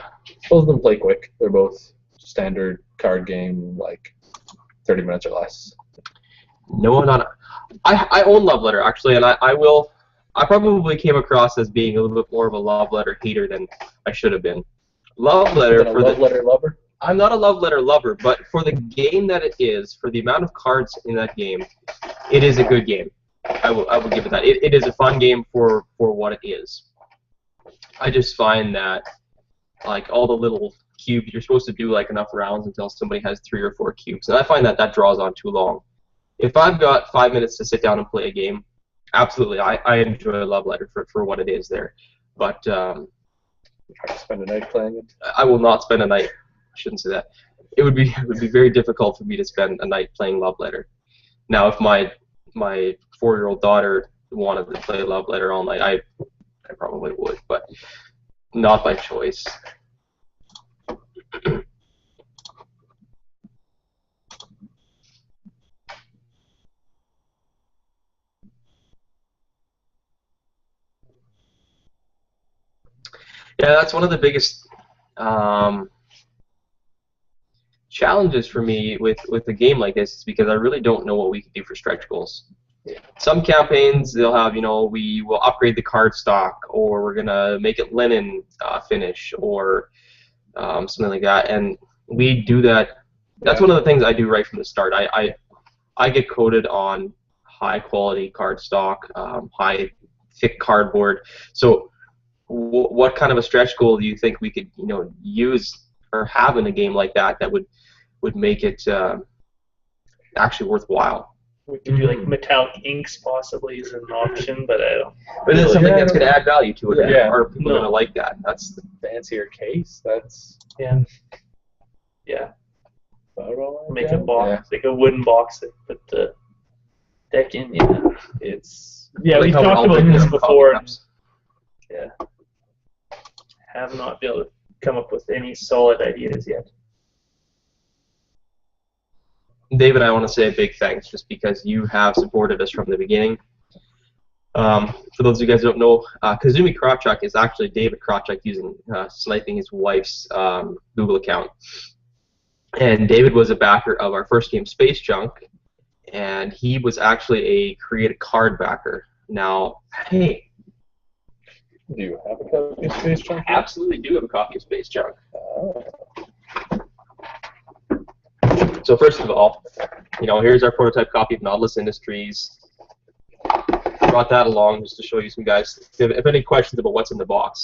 Both of them play quick. They're both standard card game, like 30 minutes or less. No one on. I own Love Letter actually, and I probably came across as being a little bit more of a Love Letter hater than I should have been. Love Letter for Love Letter lover? I'm not a Love Letter lover, but for the game that it is, for the amount of cards in that game, it is a good game. I will give it that. It is a fun game for what it is. I just find that like all the little cubes, you're supposed to do like enough rounds until somebody has 3 or 4 cubes, and I find that draws on too long. If I've got 5 minutes to sit down and play a game, absolutely, I enjoy Love Letter for what it is there. But Try to spend a night playing it? I will not spend a night. I shouldn't say that. It would be very difficult for me to spend a night playing Love Letter. Now, if my 4-year-old daughter wanted to play Love Letter all night, I probably would, but not by choice. Yeah, that's one of the biggest challenges for me with a game like this, is because I really don't know what we can do for stretch goals. Some campaigns, they'll have, we will upgrade the card stock, or we're going to make it linen finish, or something like that. And we do that. That's one of the things I do right from the start. I get coded on high quality card stock, high thick cardboard. So what kind of a stretch goal do you think we could use or have in a game like that would make it actually worthwhile? We could do like metallic inks possibly as an option, but I don't. But it's something that's going to add value to it. Yeah. Are people going to like that? That's the fancier case. That's yeah. about all I Make got. a box, like a wooden box that put the deck in. Yeah, it's like we've how we talked all about drink this coffee before. cups. Yeah, have not been able to come up with any solid ideas yet. David, I want to say a big thanks, just because you have supported us from the beginning. For those of you guys who don't know, Kazumi Krawchuk is actually David Krawchuk using sniping his wife's Google account. And David was a backer of our first game, Space Junk, and he was actually a creative card backer. Now, hey, Do you have a copy of Space Junk? absolutely do have a copy of Space Junk. Oh. So first of all, here's our prototype copy of Nautilus Industries. Brought that along just to show you some guys. If you have any questions about what's in the box,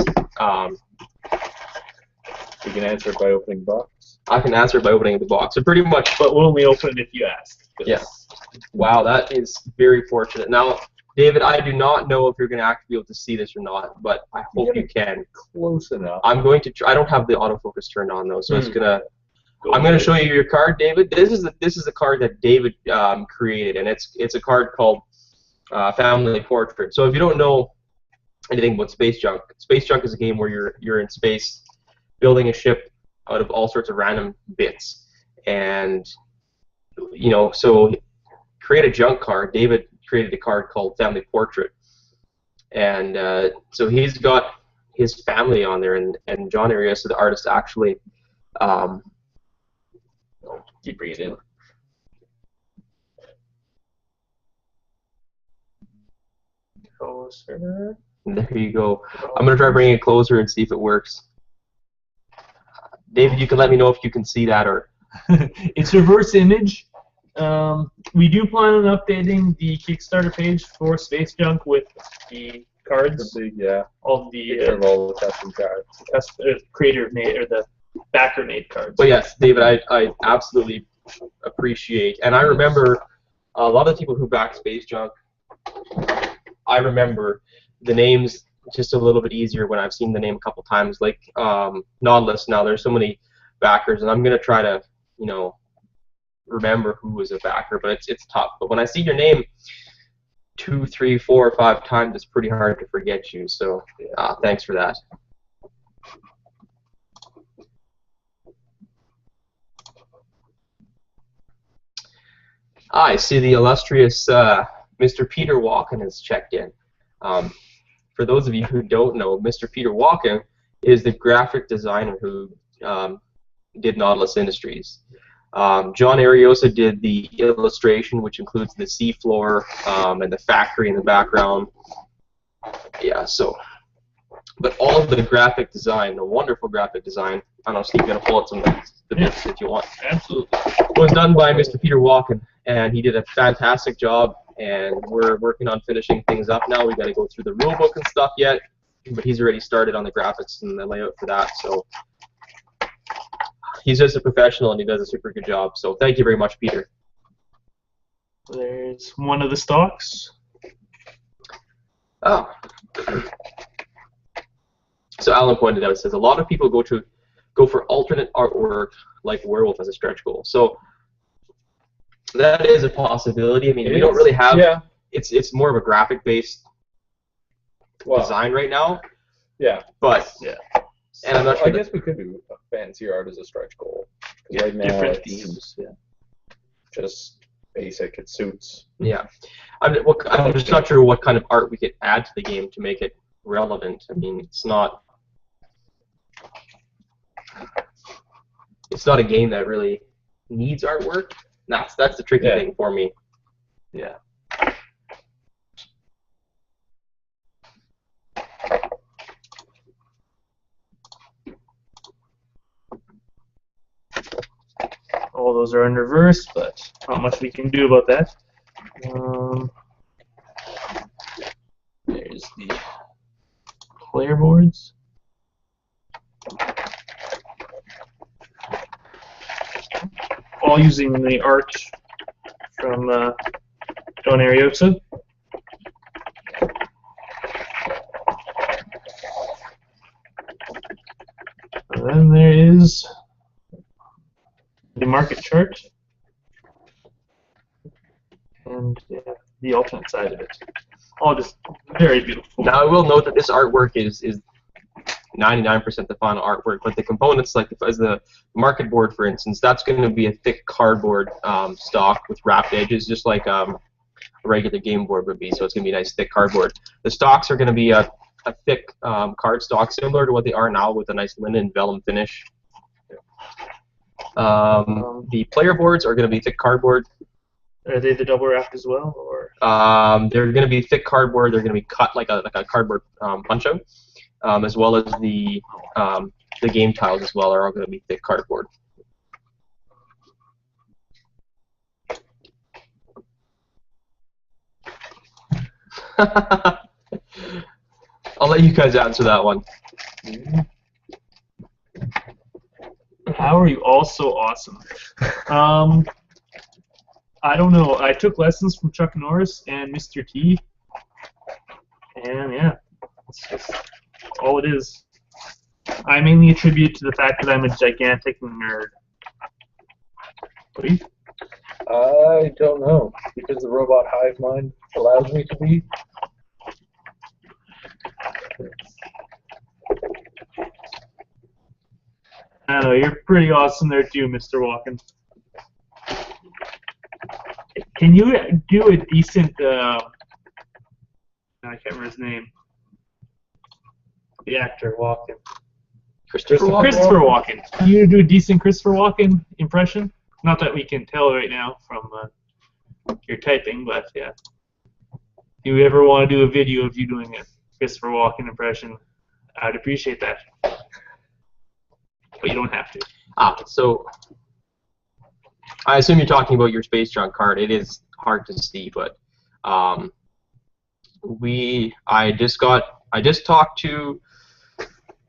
You can answer it by opening the box. I can answer it by opening the box. So pretty much, But we'll only open it if you ask. yeah. Wow, that is very fortunate. Now, David, I do not know if you're going to actually be able to see this or not, but I hope you can. Close enough. I'm going to try. I don't have the autofocus turned on though, so it's gonna. Go I'm going to ahead. show you your card, David. This is the card that David created, and it's a card called Family Portrait. So if you don't know anything about Space Junk is a game where you're in space, building a ship out of all sorts of random bits, and so create a junk card. David created a card called Family Portrait, and so he's got his family on there, and John Arias, the artist, actually. Keep reading. Closer. There you go. I'm going to try bringing it closer and see if it works. David, you can let me know if you can see that or. It's reverse image. We do plan on updating the Kickstarter page for Space Junk with the cards, Yeah. all Picture the of all the custom cards. creator made or the backer made cards. But yes, David, I absolutely appreciate, and I remember a lot of the people who back Space Junk. I remember the names just a little bit easier when I've seen the name a couple times, like Nautilus. Now there's so many backers, and I'm gonna try to remember who was a backer, but it's tough. But when I see your name 2, 3, 4, or 5 times, it's pretty hard to forget you. So thanks for that. I see the illustrious Mr. Peter Walken has checked in. For those of you who don't know, Mr. Peter Walken is the graphic designer who did Nautilus Industries. John Ariosa did the illustration, which includes the seafloor and the factory in the background. Yeah, so. But all of the graphic design, the wonderful graphic design, I don't know, Steve, you're going to pull out some of the bits if you want. Absolutely. Was done by Mr. Peter Walken, and he did a fantastic job, and we're working on finishing things up now. We got to go through the rule book and stuff yet, but he's already started on the graphics and the layout for that, so he's just a professional, and he does a super good job, so thank you very much, Peter. There's one of the stocks. Oh. So Alan pointed out, it says, a lot of people go for alternate artwork like Werewolf as a stretch goal. So that is a possibility. I mean, we don't really have. Yeah. It's more of a graphic-based design right now. Yeah. But Yeah. and I'm not sure. I guess we could do fancy art as a stretch goal. 'Cause right now Different it's themes. Yeah. just basic. It suits. Yeah. I'm just not sure what kind of art we could add to the game to make it relevant. I mean, it's not a game that really needs artwork. That's the tricky thing for me. Yeah. All those are in reverse, but not much we can do about that. There's the player boards. All using the art from John Ariosa. And then there is the market chart and the alternate side of it. All just very beautiful. Now I will note that this artwork is 99% the final artwork, but the components, like as the market board, for instance, that's going to be a thick cardboard stock with wrapped edges, just like a regular game board would be. So it's going to be nice thick cardboard. The stocks are going to be a thick card stock, similar to what they are now, with a nice linen vellum finish. The player boards are going to be thick cardboard. Are they the double wrapped as well, or? They're going to be thick cardboard. They're going to be cut like a cardboard punch out, as well as the game tiles as well are all going to be thick cardboard. I'll let you guys answer that one. How are you all so awesome? I don't know. I took lessons from Chuck Norris and Mr. T, and yeah, it's just all it is. I mainly attribute to the fact that I'm a gigantic nerd. Please? I don't know, because the robot hive mind allows me to be. I don't know, you're pretty awesome there too, Mr. Walken. Can you do a decent, I can't remember his name. The actor, Walken. Christopher Walken. Can you do a decent Christopher Walken impression? Not that we can tell right now from your typing, but yeah. If you ever want to do a video of you doing a Christopher Walken impression, I'd appreciate that. But you don't have to. So I assume you're talking about your Space Junk card. It is hard to see, but I just talked to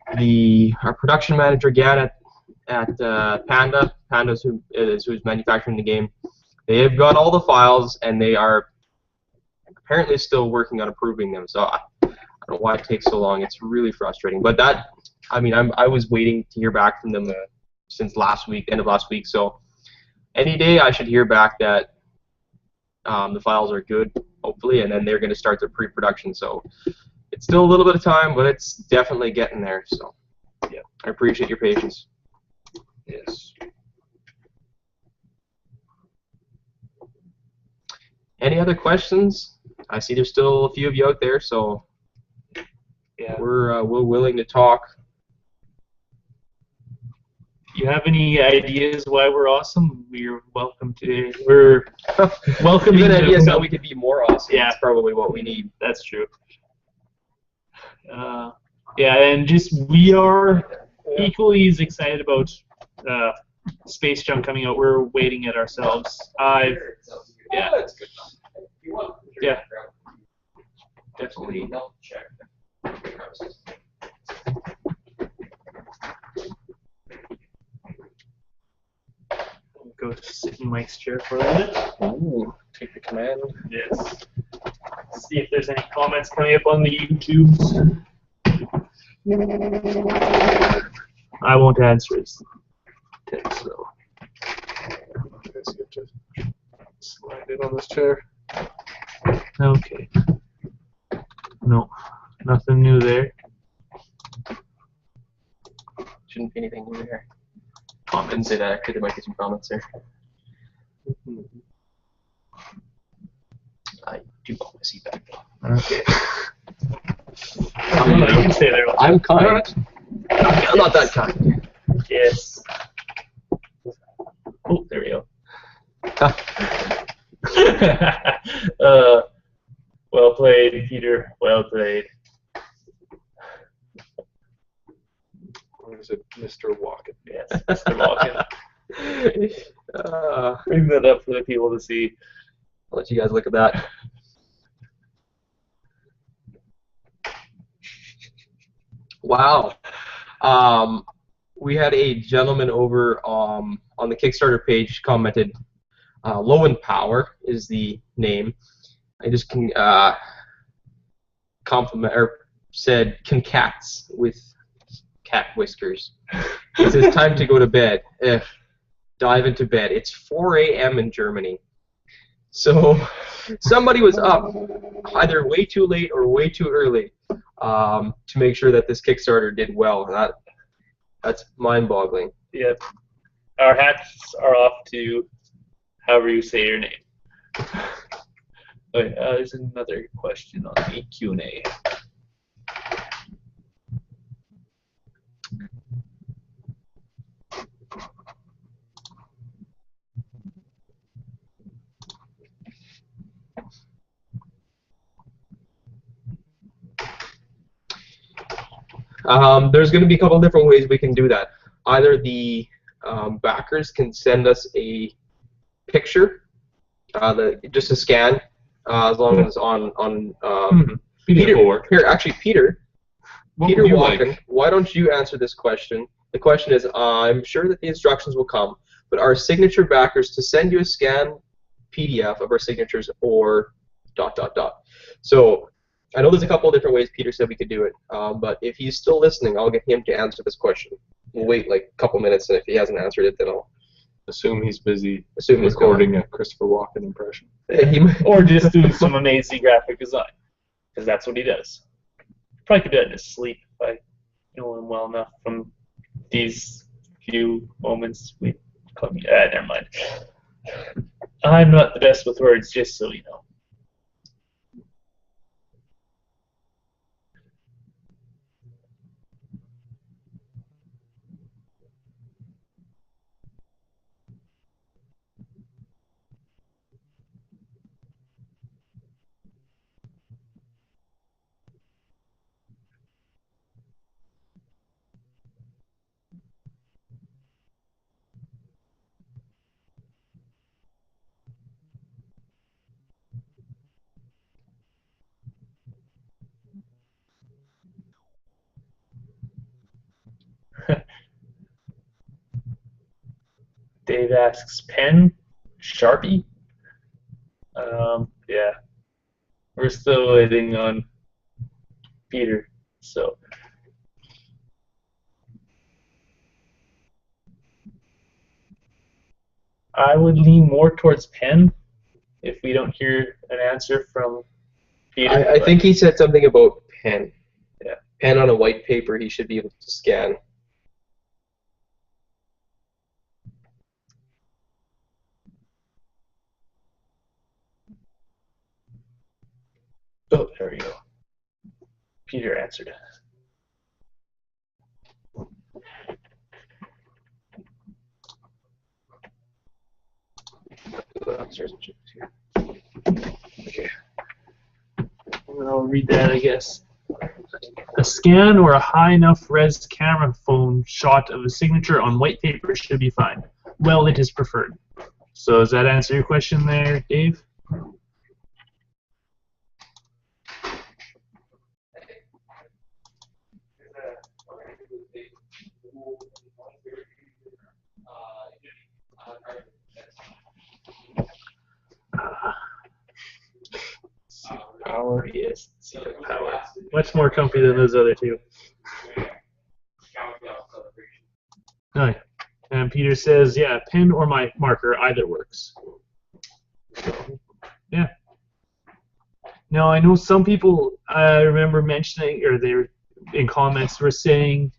our production manager again at Panda. Panda's who's manufacturing the game. They have got all the files, and they are apparently still working on approving them. So I don't know why it takes so long. It's really frustrating. But I was waiting to hear back from them since last week, end of last week. So any day I should hear back that the files are good, hopefully, and then they're going to start their pre-production. So it's still a little bit of time, but it's definitely getting there. So yeah, I appreciate your patience. Yes. Any other questions? I see there's still a few of you out there, so yeah, we're willing to talk. You have any ideas why we're awesome? We're welcome to. We're welcoming. Even ideas how we could be more awesome. Yeah, that's probably what we need. That's true. Yeah, and just we are equally as excited about Space Junk coming out. We're waiting it ourselves. Yeah. Yeah. Definitely. Go sit in Mike's chair for a little bit. Ooh, take the command. Yes. See if there's any comments coming up on the YouTubes. I won't answer his text though. I guess you have to slide it on this chair. Okay. No, nothing new there. Shouldn't be anything new there. I didn't say that. Actually, there might be some comments there. I do want my seat back though. Okay. You can stay there. I'm kind. I'm not that kind. Yes. Oh, there we go. Well played, Peter. Well played. Or is it Mr. Walken? Yes, Mr. Walken. Bring that up for the people to see. I'll let you guys look at that. Wow. We had a gentleman over on the Kickstarter page commented, Low in Power is the name. I just can compliment or said concats with cat whiskers. It says time to go to bed. Dive into bed. It's 4 a.m. in Germany. So somebody was up either way too late or way too early to make sure that this Kickstarter did well. That's mind-boggling. Yeah. Our hats are off to however you say your name. Okay, there's another question on the Q&A. There's going to be a couple of different ways we can do that. Either the backers can send us a picture, just a scan, as long as it's on Peter. Here, actually, Peter Walken, like? why don't you answer this question? The question is, I'm sure that the instructions will come, but are signature backers to send you a scan PDF of our signatures or ... So I know there's a couple of different ways Peter said we could do it, but if he's still listening, I'll get him to answer this question. We'll wait like a couple minutes, and if he hasn't answered it, then I'll Assume he's busy recording a Christopher Walken impression. Or just do some amazing graphic design, because that's what he does. Probably could do it in his sleep if I know him well enough from these few moments. Never mind. I'm not the best with words, just so you know. Dave asks, pen? Sharpie? Yeah. We're still waiting on Peter, so. I would lean more towards pen if we don't hear an answer from Peter. I think he said something about pen. Yeah. Pen on a white paper he should be able to scan. Oh, there we go. Peter answered. Okay. I'll read that, I guess. A scan or a high enough res camera phone shot of a signature on white paper should be fine. Well, it is preferred. So does that answer your question there, Dave? Power, yes, power. Much more comfy than those other two. Right. And Peter says, yeah, pen or my marker, either works. Yeah. Now, I know some people, I remember mentioning, or they were in comments, were saying,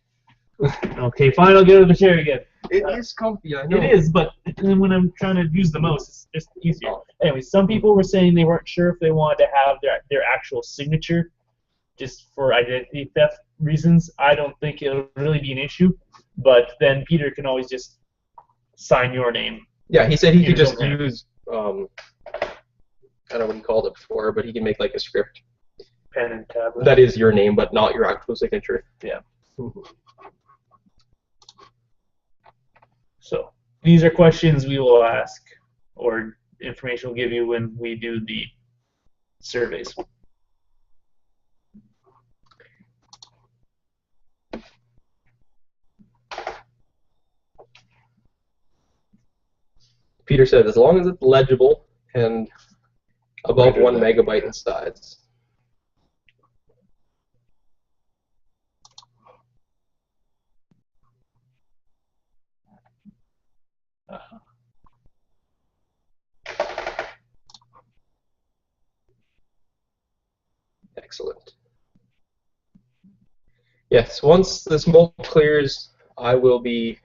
okay, fine, I'll get out of the chair again. It is comfy, I know. It is, but then when I'm trying to use the mouse, it's just easier. Anyway, some people were saying they weren't sure if they wanted to have their actual signature just for identity theft reasons. I don't think it'll really be an issue, but then Peter can always just sign your name. Yeah, he said he could Peter's just own name. use, I don't know what he called it before, but he can make like a script. Pen and tablet. That is your name, but not your actual signature. Yeah. So these are questions we will ask, or information we'll give you when we do the surveys. Peter said, as long as it's legible and above 1 megabyte in size. Excellent. Yes, once the smoke clears, I will be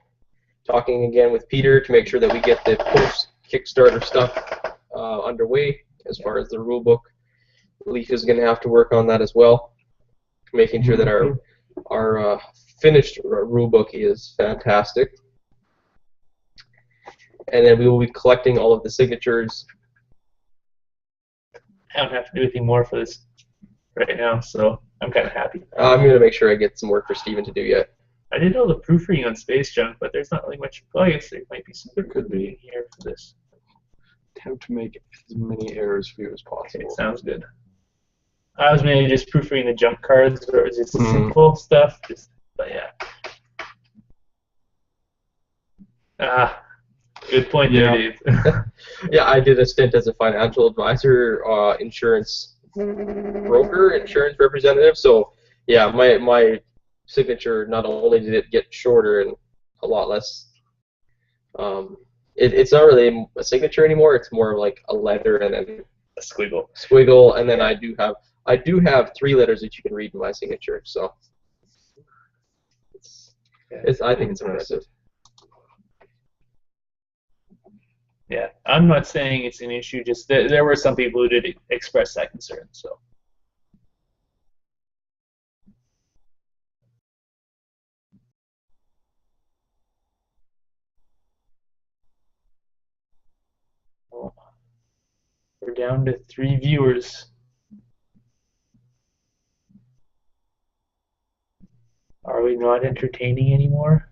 talking again with Peter to make sure that we get the post-Kickstarter stuff underway, as far as the rule book. Leaf is going to have to work on that as well, making sure that our finished rule book is fantastic. And then we will be collecting all of the signatures. I don't have to do anything more for this right now, so I'm kind of happy. I'm going to make sure I get some work for Steven to do yet. I did all the proofreading on Space Junk, but there's not really much. Oh, I guess there might be some. There could be. in here for this. Attempt to make as many errors for you as possible. Okay, sounds good. I was mainly just proofreading the junk cards, or is it simple stuff? But yeah. Good point there, Dave. Yeah, I did a stint as a financial advisor, insurance broker, insurance representative. So yeah, my signature, not only did it get shorter and a lot less. It's not really a signature anymore. It's more like a letter and then a squiggle. Squiggle, and then I do have 3 letters that you can read in my signature. So I think it's impressive. Yeah, I'm not saying it's an issue. Just there were some people who did express that concern. So. We're down to 3 viewers. Are we not entertaining anymore?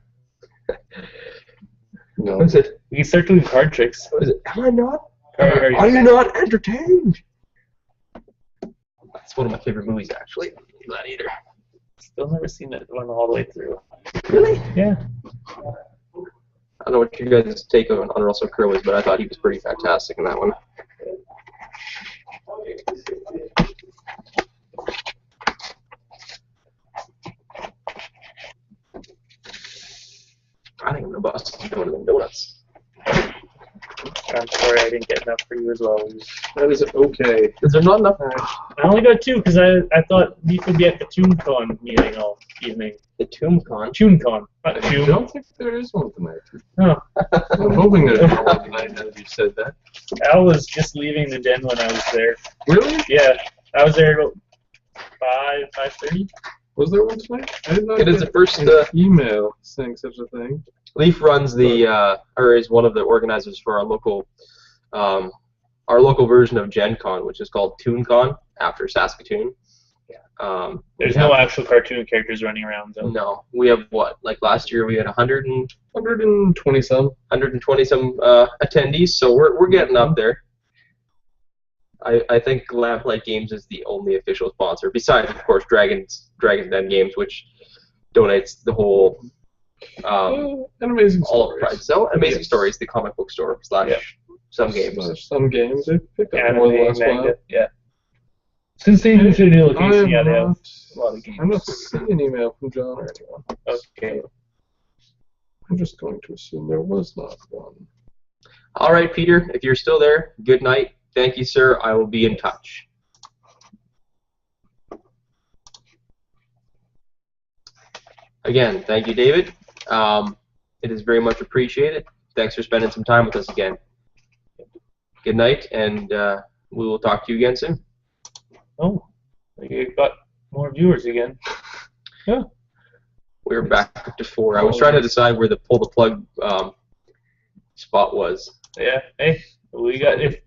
No. What is it? We can start doing card tricks. What is it? Am I not? Are you not entertained? That's one of my favorite movies, actually. Gladiator. Still never seen that one all the way through. Really? Yeah. I don't know what you guys' take on Russell Crowe is, but I thought he was pretty fantastic in that one. I think I'm gonna bust some donuts. I'm sorry I didn't get enough for you as well. That is okay. Is there not enough? I only got 2 because I thought Leaf would be at the ToonCon meeting all evening. The ToonCon? ToonCon, not I Toon. don't think there is one tonight. Oh. I'm hoping there's one tonight now that you said that. Al was just leaving the den when I was there. Really? Yeah, I was there about 5:30. Was there one tonight? I did not It is get the first an email saying such a thing. Leaf runs or is one of the organizers for our local version of Gen Con, which is called ToonCon, after Saskatoon. There's no actual cartoon characters running around, though. No, we have what? Like last year, we had 120 some. 120 some attendees, so we're getting up there. I think Lamplight Games is the only official sponsor, besides, of course, Dragon's Den Games, which donates the whole. And Amazing all Stories. of Pride. So, Amazing Stories, the comic book store / some games. Some games. They picked up Anime, more the last manga, while. yeah. Since they moved to a new I location, am yeah, they have not, a lot of games. I'm not seeing an email from John or anyone. Okay. I'm just going to assume there was not one. All right, Peter, if you're still there, good night. Thank you, sir. I will be in touch. Again, thank you, David. It is very much appreciated. Thanks for spending some time with us again. Good night, and we will talk to you again soon. Oh, you got more viewers again. Yeah. We're back up to 4. I was trying to decide where the pull the plug spot was. Yeah. Hey, we got if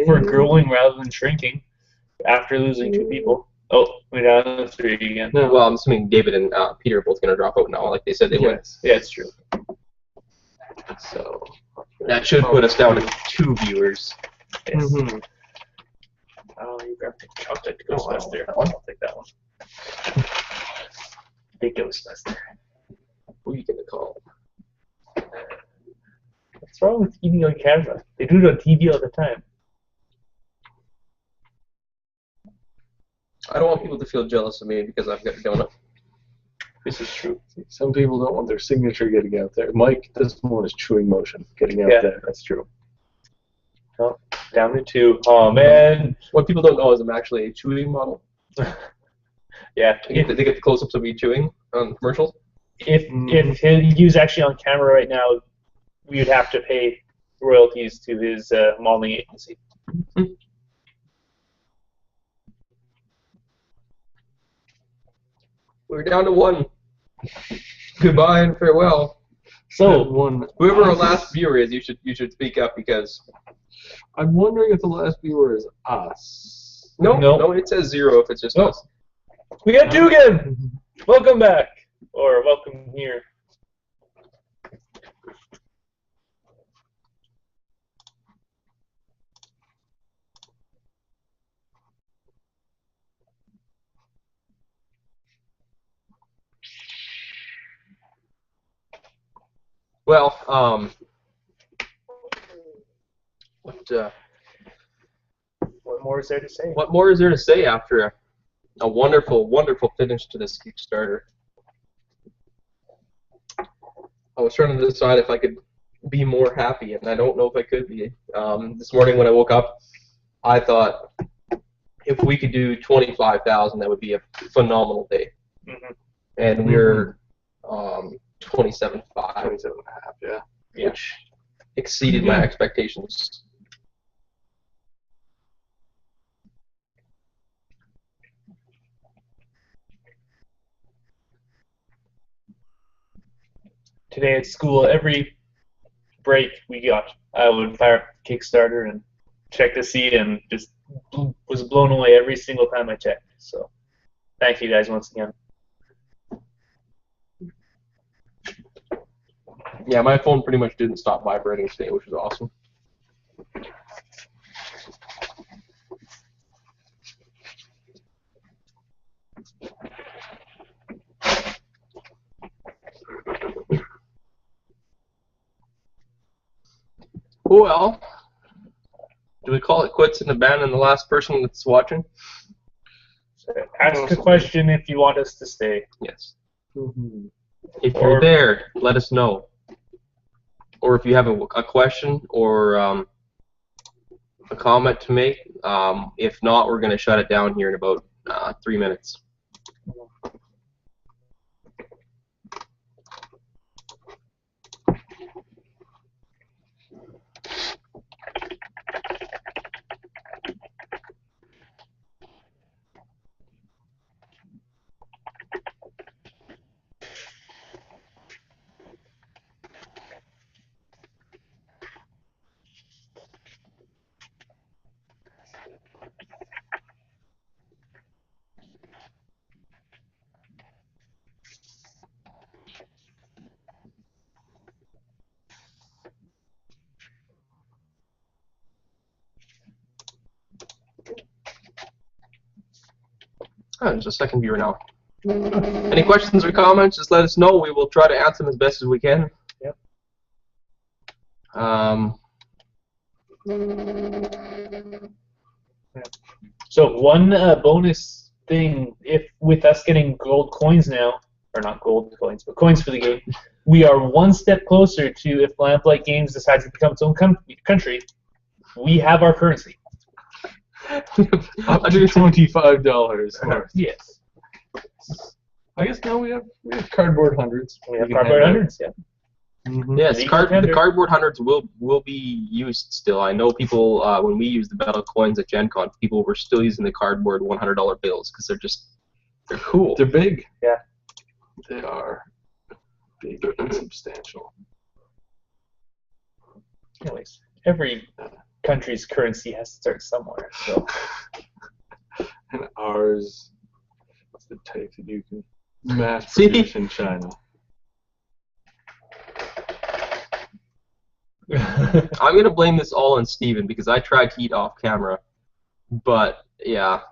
we're growing rather than shrinking after losing 2 people. Oh, we're down to 3 again. No. Well, I'm assuming David and Peter are both going to drop out now, like they said they would. Yeah, it's true. So that should put us down to 2 viewers. Yes. Mm-hmm. Oh, you grabbed the chocolate Ghostbuster. that one? I'll take that one. Big Ghostbuster. Who are you going to call? What's wrong with eating on camera? They do it on TV all the time. I don't want people to feel jealous of me because I've got a donut. This is true. Some people don't want their signature getting out there. Mike doesn't want his chewing motion getting out there. That's true. Oh, down to 2. Oh, man. What people don't know is I'm actually a chewing model. Yeah. They get the close-ups of me chewing on commercials. If he was actually on camera right now, we would have to pay royalties to his modeling agency. We're down to one. Goodbye and farewell. So, one. Whoever our last viewer is, you should speak up because I'm wondering if the last viewer is us. no, it says 0 if it's just us. we got two again! Welcome back. Or welcome here. Well, What more is there to say? what more is there to say after a wonderful, wonderful finish to this Kickstarter? I was trying to decide if I could be more happy, and I don't know if I could be. This morning when I woke up, I thought if we could do 25,000, that would be a phenomenal day. Mm-hmm. And we're 27.5, 27.5, yeah. which exceeded my expectations. Today at school, every break we got, I would fire up Kickstarter and check to see, and just was blown away every single time I checked. So, thank you guys once again. Yeah, my phone pretty much didn't stop vibrating today, which was awesome. Well, do we call it quits and abandon the last person that's watching? So ask a question if you want us to stay. Yes. Mm-hmm. If you're there, let us know. Or if you have a question or a comment to make. If not, we're going to shut it down here in about 3 minutes. Oh, there's a second viewer now. Any questions or comments, just let us know. We will try to answer them as best as we can. Yep. So one bonus thing, if with us getting gold coins now, or not gold coins, but coins for the game, we are one step closer to if Lamplight Games decides to become its own country, we have our currency. Up to $25. Yes. I guess now we have cardboard hundreds. We have cardboard hundreds, yeah. Mm-hmm. Yes, the cardboard hundreds will be used still. I know people, when we used the metal coins at Gen Con, people were still using the cardboard $100 bills because they're cool. They're big. Yeah. They are big and substantial. Anyways, every country's currency has to start somewhere. So. And ours is the type that you can mass produce in China. I'm going to blame this all on Steven because I tried to eat off camera. But, yeah.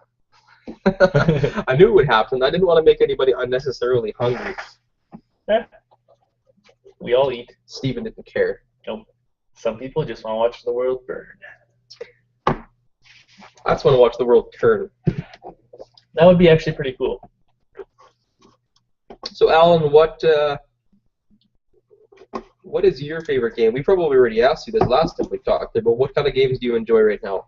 I knew it would happen. I didn't want to make anybody unnecessarily hungry. We all eat. Steven didn't care. Nope. Some people just want to watch the world burn. I just want to watch the world turn. That would be actually pretty cool. So, Alan, what is your favorite game? We probably already asked you this last time we talked, but what kind of games do you enjoy right now?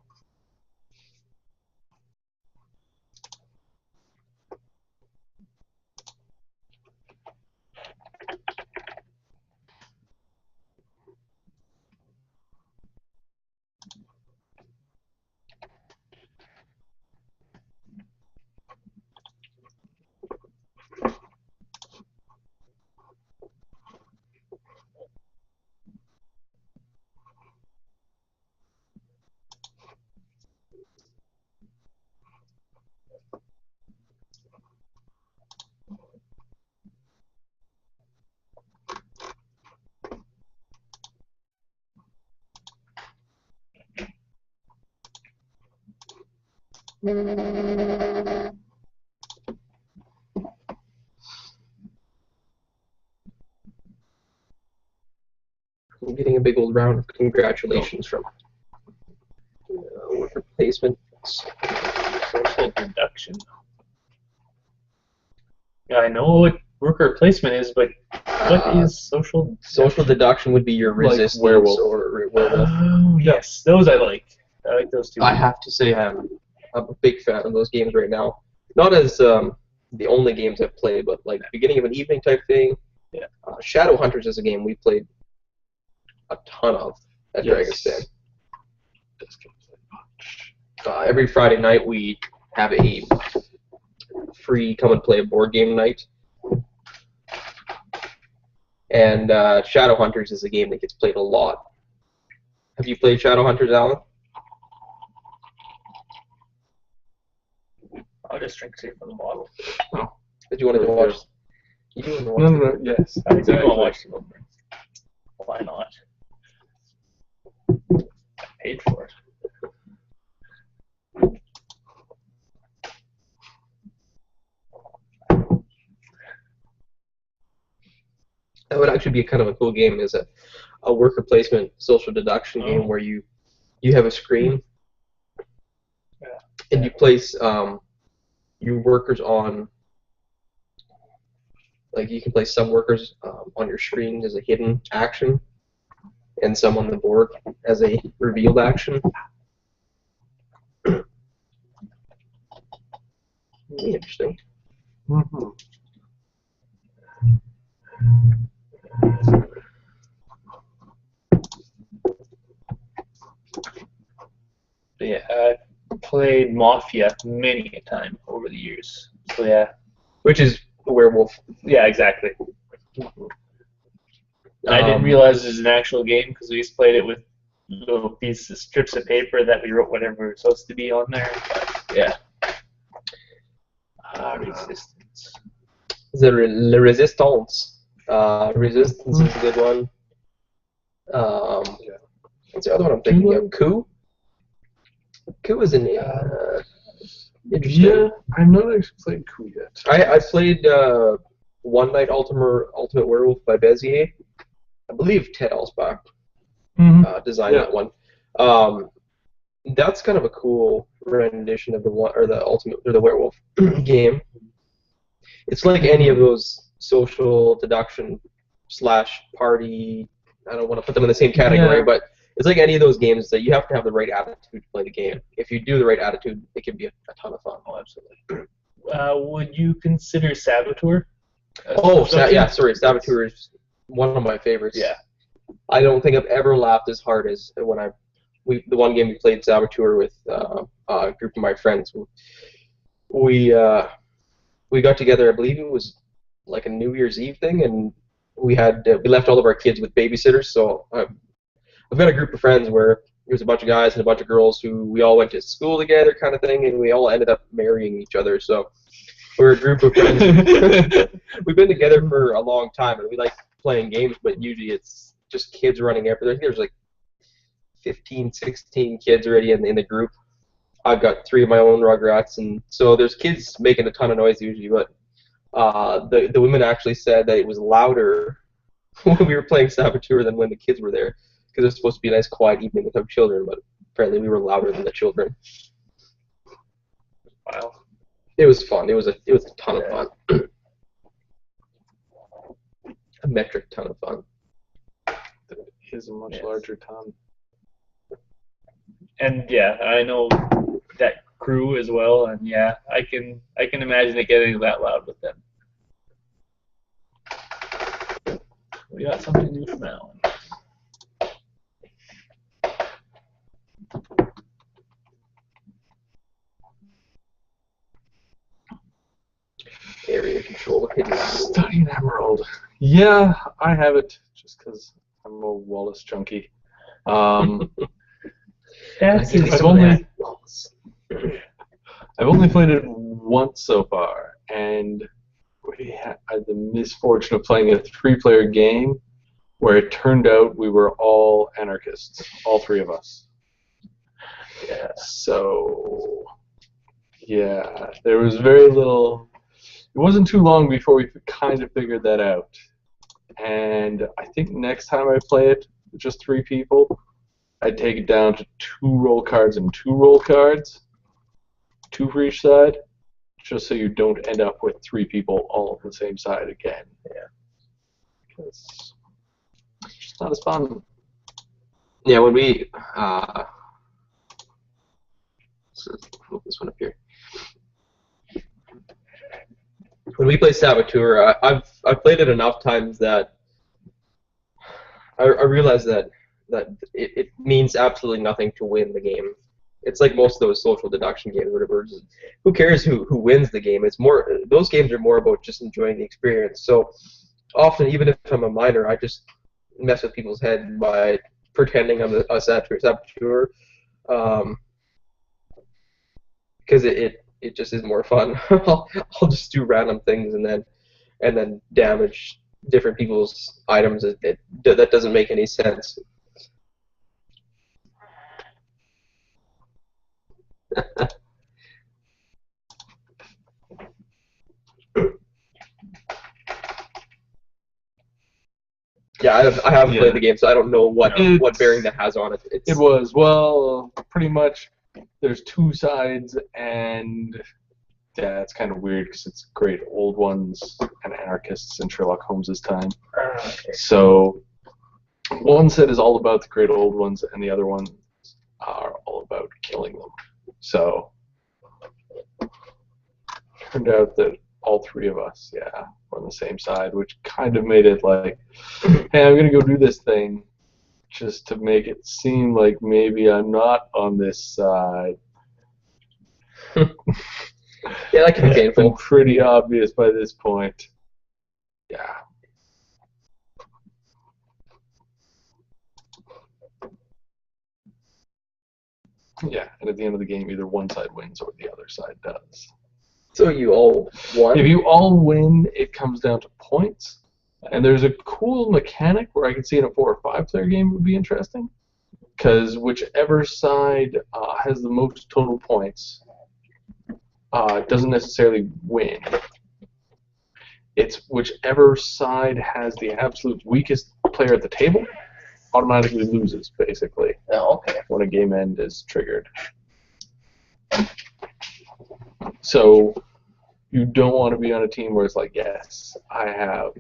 I'm getting a big old round of congratulations from worker placement. Social deduction. Yeah, I know what worker placement is, but what is social? Social deduction would be your Like resistance werewolf. or werewolf. Oh, yes, those I like. I like those two. I have to say I'm a big fan of those games right now. Not as the only games I've played, but like beginning of an evening type thing. Yeah. Shadowhunters is a game we played a ton of at Dragon's Den. Every Friday night we have a free come and play a board game night. And Shadowhunters is a game that gets played a lot. Have you played Shadowhunters, Alan? I'll just drink straight from the bottle. Oh. Did you want to watch? You do want to watch? No, yes. I do want to watch the movie. Why not? I paid for it. That would actually be kind of a cool game. Is a worker placement social deduction game where you have a screen and you place your workers on. Like you can place some workers on your screen as a hidden action, and some on the board as a revealed action. Interesting. Mm-hmm. Yeah, I've played Mafia many a time over the years. So yeah. Which is a werewolf. Yeah, exactly. I didn't realize it was an actual game because we just played it with little pieces of strips of paper that we wrote whatever we were supposed to be on there. But yeah. Resistance. The Le Resistance. Resistance is a good one. What's the other one I'm thinking of? Coup? Coup is an interesting. Yeah, I've not actually played Coup yet. I played One Night Ultimate Werewolf by Bezier. I believe Ted Alsbach designed that one. That's kind of a cool rendition of the werewolf game. It's like any of those social deduction / party. I don't want to put them in the same category, but it's like any of those games that you have to have the right attitude to play the game. If you do the right attitude, it can be a ton of fun. Oh, absolutely. Would you consider Saboteur? Sorry, Saboteur is one of my favorites. Yeah. I don't think I've ever laughed as hard as when the one game we played Saboteur with a group of my friends. We got together. I believe it was like a New Year's Eve thing, and we left all of our kids with babysitters. So I've got a group of friends where there's a bunch of guys and a bunch of girls who we all went to school together, kind of thing, and we all ended up marrying each other. So we're a group of friends. We've been together for a long time, and we like playing games, but usually it's just kids running everywhere. I think there's like 15, 16 kids already in the group. I've got 3 of my own Rugrats, and so there's kids making a ton of noise usually, but the women actually said that it was louder when we were playing Saboteur than when the kids were there, because it was supposed to be a nice quiet evening without children, but apparently we were louder than the children. Wow. It was fun. It was a ton of fun. A metric ton of fun. That is a much larger ton. And yeah, I know that crew as well, and yeah, I can imagine it getting that loud with them. We got something new from Alan. Area control. Studying Emerald. Yeah, I have it just because I'm a Wallace junkie. That's I've only played it once so far, and we had the misfortune of playing a 3-player game where it turned out we were all anarchists, all 3 of us. Yeah. So Yeah, there was very little. It wasn't too long before we kind of figured that out. And I think next time I play it, with just 3 people, I'd take it down to 2 roll cards and 2 roll cards, 2 for each side, just so you don't end up with 3 people all on the same side again. Yeah. It's just not as fun. Yeah, when we so move this one up here. When we play Saboteur, I've played it enough times that I realize that it means absolutely nothing to win the game. It's like most of those social deduction games, whatever. Who cares who wins the game? It's more, those games are more about just enjoying the experience. So often, even if I'm a minor, I just mess with people's head by pretending I'm a saboteur, because it just is more fun. I'll just do random things and then damage different people's items. That doesn't make any sense. Yeah, I haven't played the game, so I don't know what bearing that has on it. It was, well, pretty much there's 2 sides, and yeah, it's kind of weird because it's great old ones and anarchists in Sherlock Holmes's time. Okay. So one set is all about the great old ones, and the other ones are all about killing them. So turned out that all 3 of us, were on the same side, which kind of made it like, hey, I'm gonna go do this thing, just to make it seem like maybe I'm not on this side. Yeah, that can be It's been painful. pretty obvious by this point. Yeah. Yeah, and at the end of the game, either one side wins or the other side does. So you all won? If you all win, it comes down to points. And there's a cool mechanic where I could see in a 4 or 5 player game would be interesting. Because whichever side has the most total points doesn't necessarily win. It's whichever side has the absolute weakest player at the table automatically loses, basically. Oh, okay. When a game end is triggered. So you don't want to be on a team where it's like, yes, I have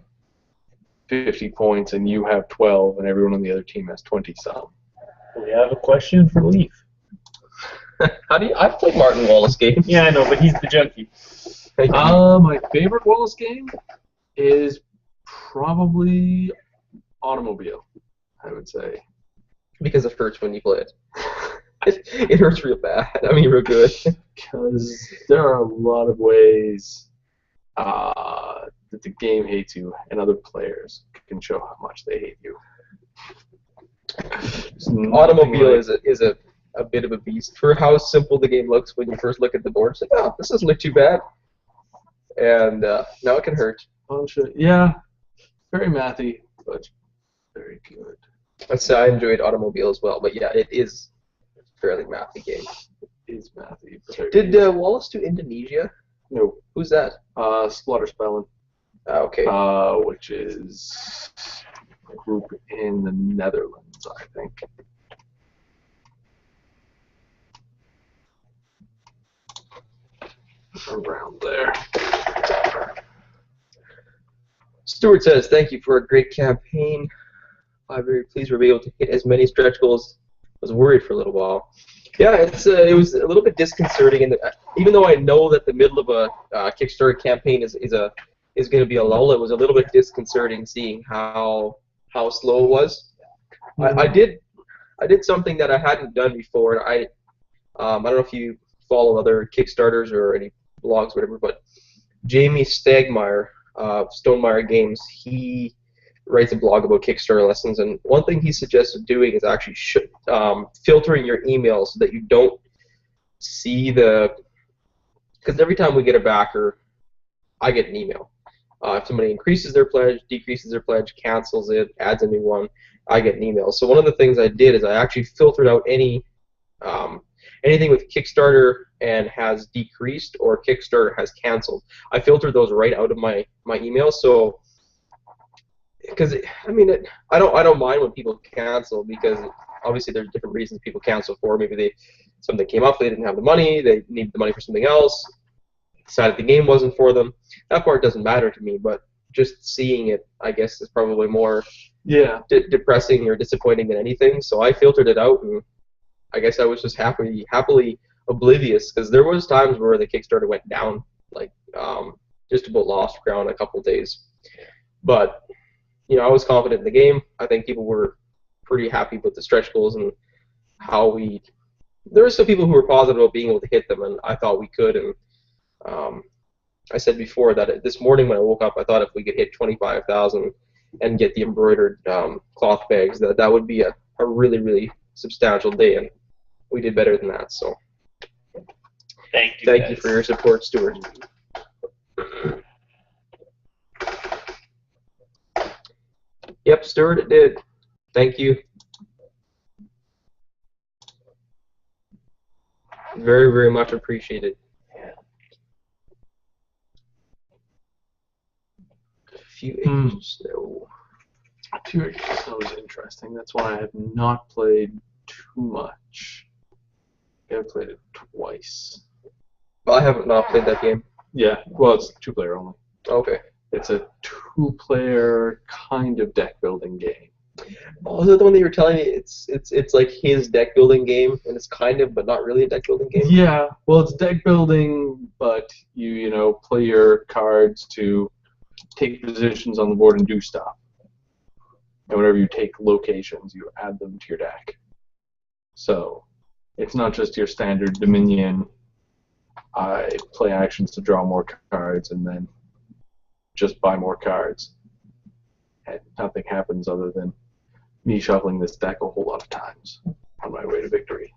50 points and you have 12 and everyone on the other team has 20-some. We have a question for Leaf. I've played Martin Wallace games. Yeah, I know, but he's the junkie. My favorite Wallace game is probably Automobile, I would say. Because it hurts when you play it. It hurts real bad. I mean, real good. Because there are a lot of ways that the game hates you, and other players can show how much they hate you. Automobile is a bit of a beast. For how simple the game looks when you first look at the board, it's like, oh, this doesn't look too bad. And now it can hurt. Yeah, very mathy, but very good. I'd say I enjoyed Automobile as well, but yeah, it is a fairly mathy game. It is mathy. Did Wallace do Indonesia? No. Who's that? Slaughterspellen. Okay. Which is a group in the Netherlands, I think. Around there. Stuart says, thank you for a great campaign. I'm very pleased we'll be able to hit as many stretch goals. I was worried for a little while. Yeah, it was a little bit disconcerting, and even though I know that the middle of a Kickstarter campaign is going to be a lull, it was a little bit disconcerting seeing how slow it was. I did something that I hadn't done before. And I don't know if you follow other Kickstarters or any blogs, or whatever, but Jamie Stegmaier of Stonemaier Games, he writes a blog about Kickstarter lessons, and one thing he suggested doing is actually filtering your emails so that you don't see because every time we get a backer, I get an email. If somebody increases their pledge, decreases their pledge, cancels it, adds a new one, I get an email. So one of the things I did is I actually filtered out any anything with Kickstarter and has decreased or Kickstarter has canceled. I filter those right out of my email. So, because I don't mind when people cancel, because obviously there's different reasons people cancel for. Maybe something came up, they didn't have the money, they needed the money for something else, decided the game wasn't for them. That part doesn't matter to me, but just seeing it, I guess, is probably more depressing or disappointing than anything. So I filtered it out, and I guess I was just happily oblivious, because there was times where the Kickstarter went down, like just about lost ground a couple days. But I was confident in the game. I think people were pretty happy with the stretch goals and how there were some people who were positive about being able to hit them, and I thought we could. And I said before that this morning when I woke up, I thought if we could hit 25,000 and get the embroidered cloth bags, that would be a really, really substantial day, and we did better than that. So thank you for your support, Stuart. Yep, Stuart, it did. Thank you. Very, very much appreciated. A few acres of snow. A few acres of snow is interesting. That's why I have not played too much. I've played it twice. Well, I haven't not played that game. Yeah, well, it's 2-player only. Okay. It's a 2-player kind of deck building game. Oh, is that the one that you were telling me? It's like his deck building game, and it's kind of, but not really a deck building game. Yeah, well, it's deck building, but you play your cards to take positions on the board and do stuff. And whenever you take locations, you add them to your deck. So it's not just your standard Dominion. I play actions to draw more cards and then just buy more cards. And nothing happens other than me shuffling this deck a whole lot of times on my way to victory.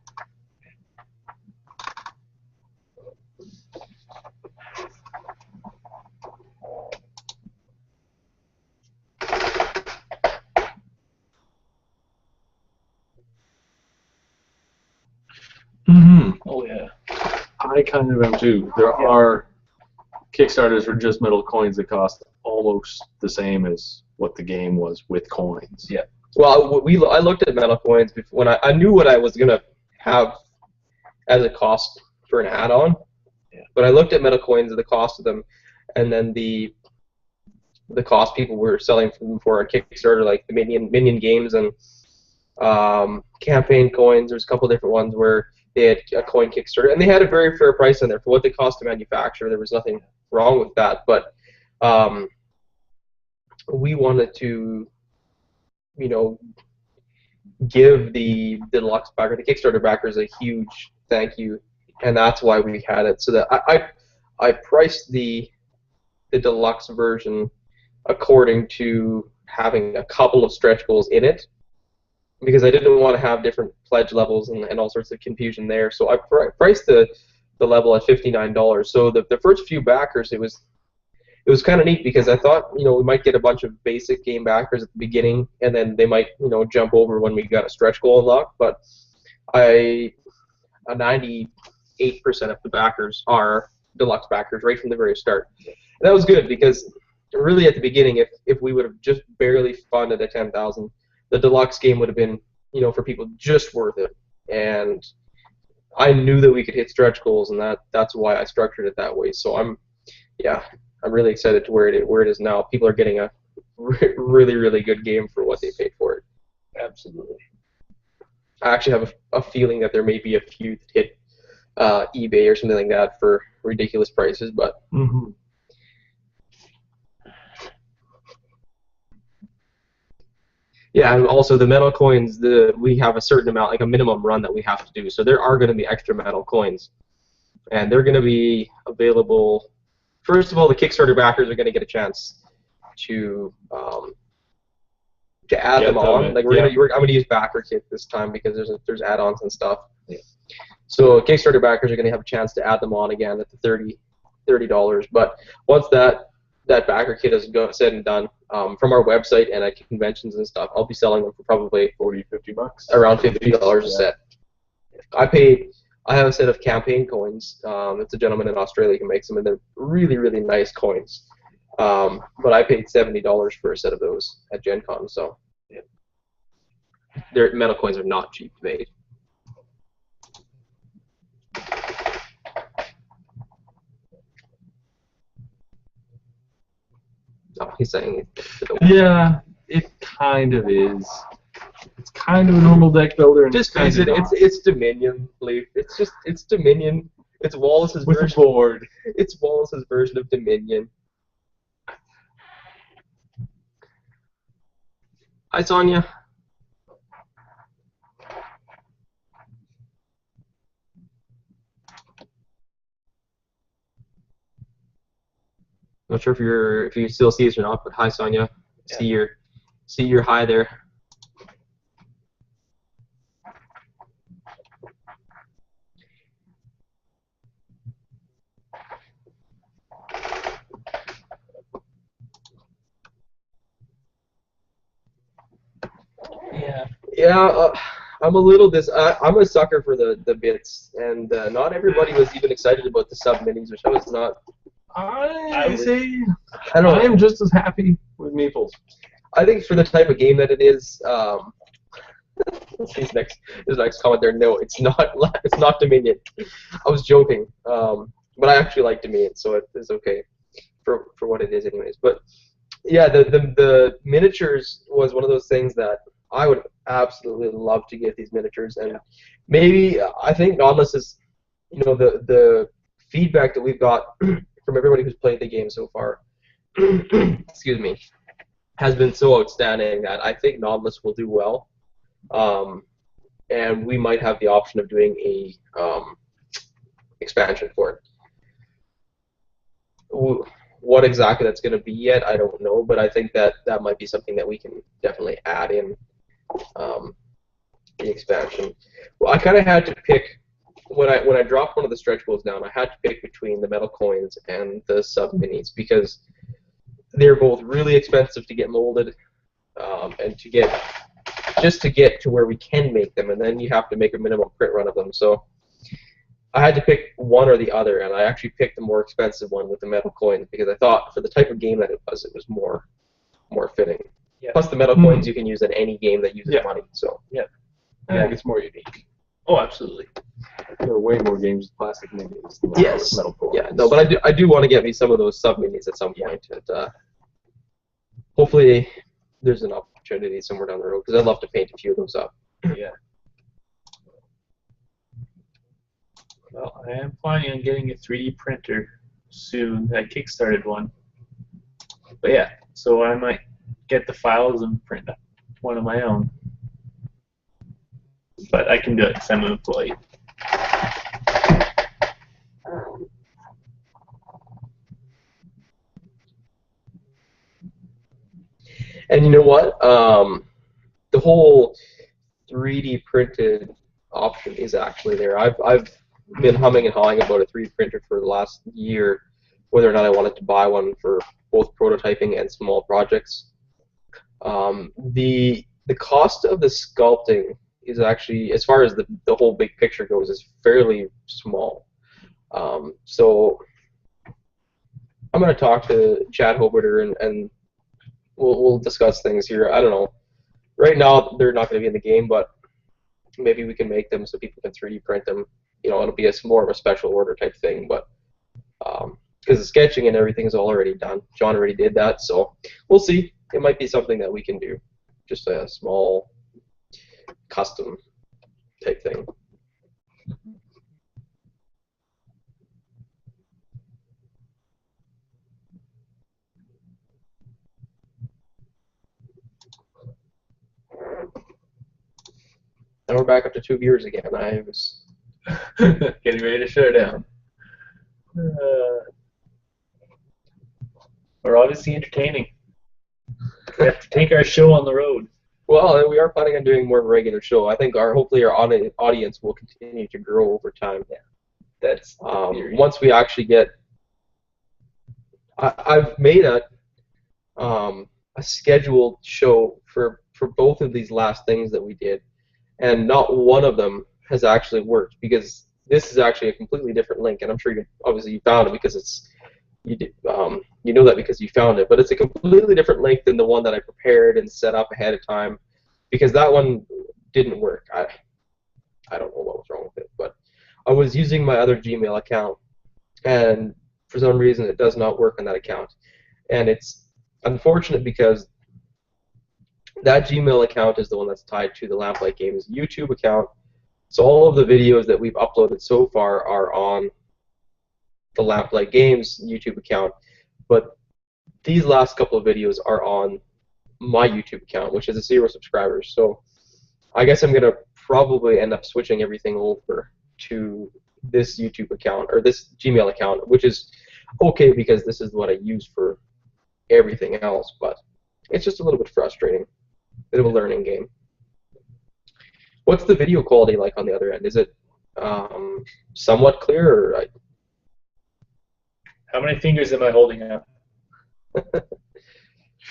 Oh yeah. I kind of am too. There are Kickstarters for just metal coins that cost almost the same as what the game was with coins. Yeah. Well, I looked at metal coins before, when I knew what I was gonna have as a cost for an add-on. Yeah. But I looked at metal coins, the cost of them, and then the cost people were selling them for a Kickstarter, like the Minion games and campaign coins. There's a couple different ones where they had a coin Kickstarter, and they had a very fair price on there for what they cost to manufacture. There was nothing wrong with that, but we wanted to, give the deluxe backer, the Kickstarter backers, a huge thank you, and that's why we had it. So that I priced the deluxe version according to having a couple of stretch goals in it, because I didn't want to have different pledge levels and all sorts of confusion there. So I priced the level at $59. So the first few backers, it was kind of neat, because I thought we might get a bunch of basic game backers at the beginning, and then they might jump over when we got a stretch goal unlocked. But 98% of the backers are deluxe backers right from the very start. And that was good, because really at the beginning, if we would have just barely funded at 10,000, the deluxe game would have been, for people, just worth it. And I knew that we could hit stretch goals, and that's why I structured it that way. So I'm really excited to where it is now. People are getting a really, really good game for what they paid for it. Absolutely. I actually have a feeling that there may be a few that hit eBay or something like that for ridiculous prices, but. Mm-hmm. Yeah, and also the metal coins, we have a certain amount, like a minimum run that we have to do. So there are going to be extra metal coins, and they're going to be available. First of all, the Kickstarter backers are going to get a chance to add them on. Like I'm going to use backer kit this time, because there's add-ons and stuff. Yeah. So Kickstarter backers are going to have a chance to add them on again at the $30. But once that backer kit is said and done, from our website and at conventions and stuff, I'll be selling them for probably $40-50 around $50 a set. I I have a set of campaign coins. It's a gentleman in Australia who makes them, and they're really, really nice coins. But I paid $70 for a set of those at Gen Con, so their metal coins are not cheap made. Oh, he's saying Yeah, it kind of is. It's kind of a normal deck builder, and just face it, it's Dominion, Leaf. It's Dominion. It's Wallace's with version. a board. It's Wallace's version of Dominion. Hi, Sonia. Not sure if you still see us or not, but hi, Sonia. Yeah. See your hi there. Yeah, I'm a little I'm a sucker for the bits, and not everybody was even excited about the sub minis, which I was not. I am just as happy with Meeples. I think for the type of game that it is, his next comment there. No, it's not. It's not Dominion. I was joking, but I actually like Dominion, so it is okay for what it is, anyways. But yeah, the miniatures was one of those things that I would absolutely love to get these miniatures, and maybe I think Nautilus is, the feedback that we've got from everybody who's played the game so far, excuse me, has been so outstanding that I think Nautilus will do well, and we might have the option of doing a expansion for it. What exactly that's going to be yet, I don't know, but I think that might be something that we can definitely add in the expansion. Well, I kind of had to pick when I dropped one of the stretch goals down. I had to pick between the metal coins and the sub minis because they're both really expensive to get molded, and to get to where we can make them, and then you have to make a minimum print run of them. So I had to pick one or the other, and I actually picked the more expensive one with the metal coins because I thought for the type of game that it was more fitting. Yeah. Plus the metal coins you can use in any game that uses money. So I think it's more unique. Oh, absolutely. There are way more games with plastic minis than metal coins. Yeah, no, but I do want to get me some of those sub minis at some point, and hopefully there's an opportunity somewhere down the road because I'd love to paint a few of those up. Yeah. Well, I am planning on getting a 3D printer soon. I kickstarted one. But yeah, so I might get the files and print one of my own. But I can do it because I'm an employee. And you know what? The whole 3D printed option is actually there. I've been humming and hawing about a 3D printer for the last year, whether or not I wanted to buy one for both prototyping and small projects. The cost of the sculpting is actually, as far as the whole big picture goes, is fairly small. So I'm going to talk to Chad Hoberter and we'll discuss things here. I don't know. Right now they're not going to be in the game, but maybe we can make them so people can 3D print them. It'll be more of a special order type thing, but because the sketching and everything is already done. John already did that, so we'll see. It might be something that we can do. Just a small custom type thing. And we're back up to 2 viewers again. I was getting ready to shut down. We're obviously entertaining. We have to take our show on the road. Well, we are planning on doing more of a regular show. I think hopefully our audience will continue to grow over time. Yeah. That's once we actually get. I've made a scheduled show for both of these last things that we did, and not one of them has actually worked because this is actually a completely different link, and I'm sure obviously you found it because it's you know that because you found it, but it's a completely different link than the one that I prepared and set up ahead of time, because that one didn't work. I don't know what was wrong with it, but I was using my other Gmail account, and for some reason it does not work on that account, and it's unfortunate because that Gmail account is the one that's tied to the Lamplight Games YouTube account. So all of the videos that we've uploaded so far are on the Lamplight Games YouTube account, but these last couple of videos are on my YouTube account, which is 0 subscribers. So I guess I'm gonna probably end up switching everything over to this YouTube account or this Gmail account, which is okay because this is what I use for everything else, but it's just a little bit frustrating. Bit of a learning game. What's the video quality like on the other end? Is it somewhat clear, or How many fingers am I holding up?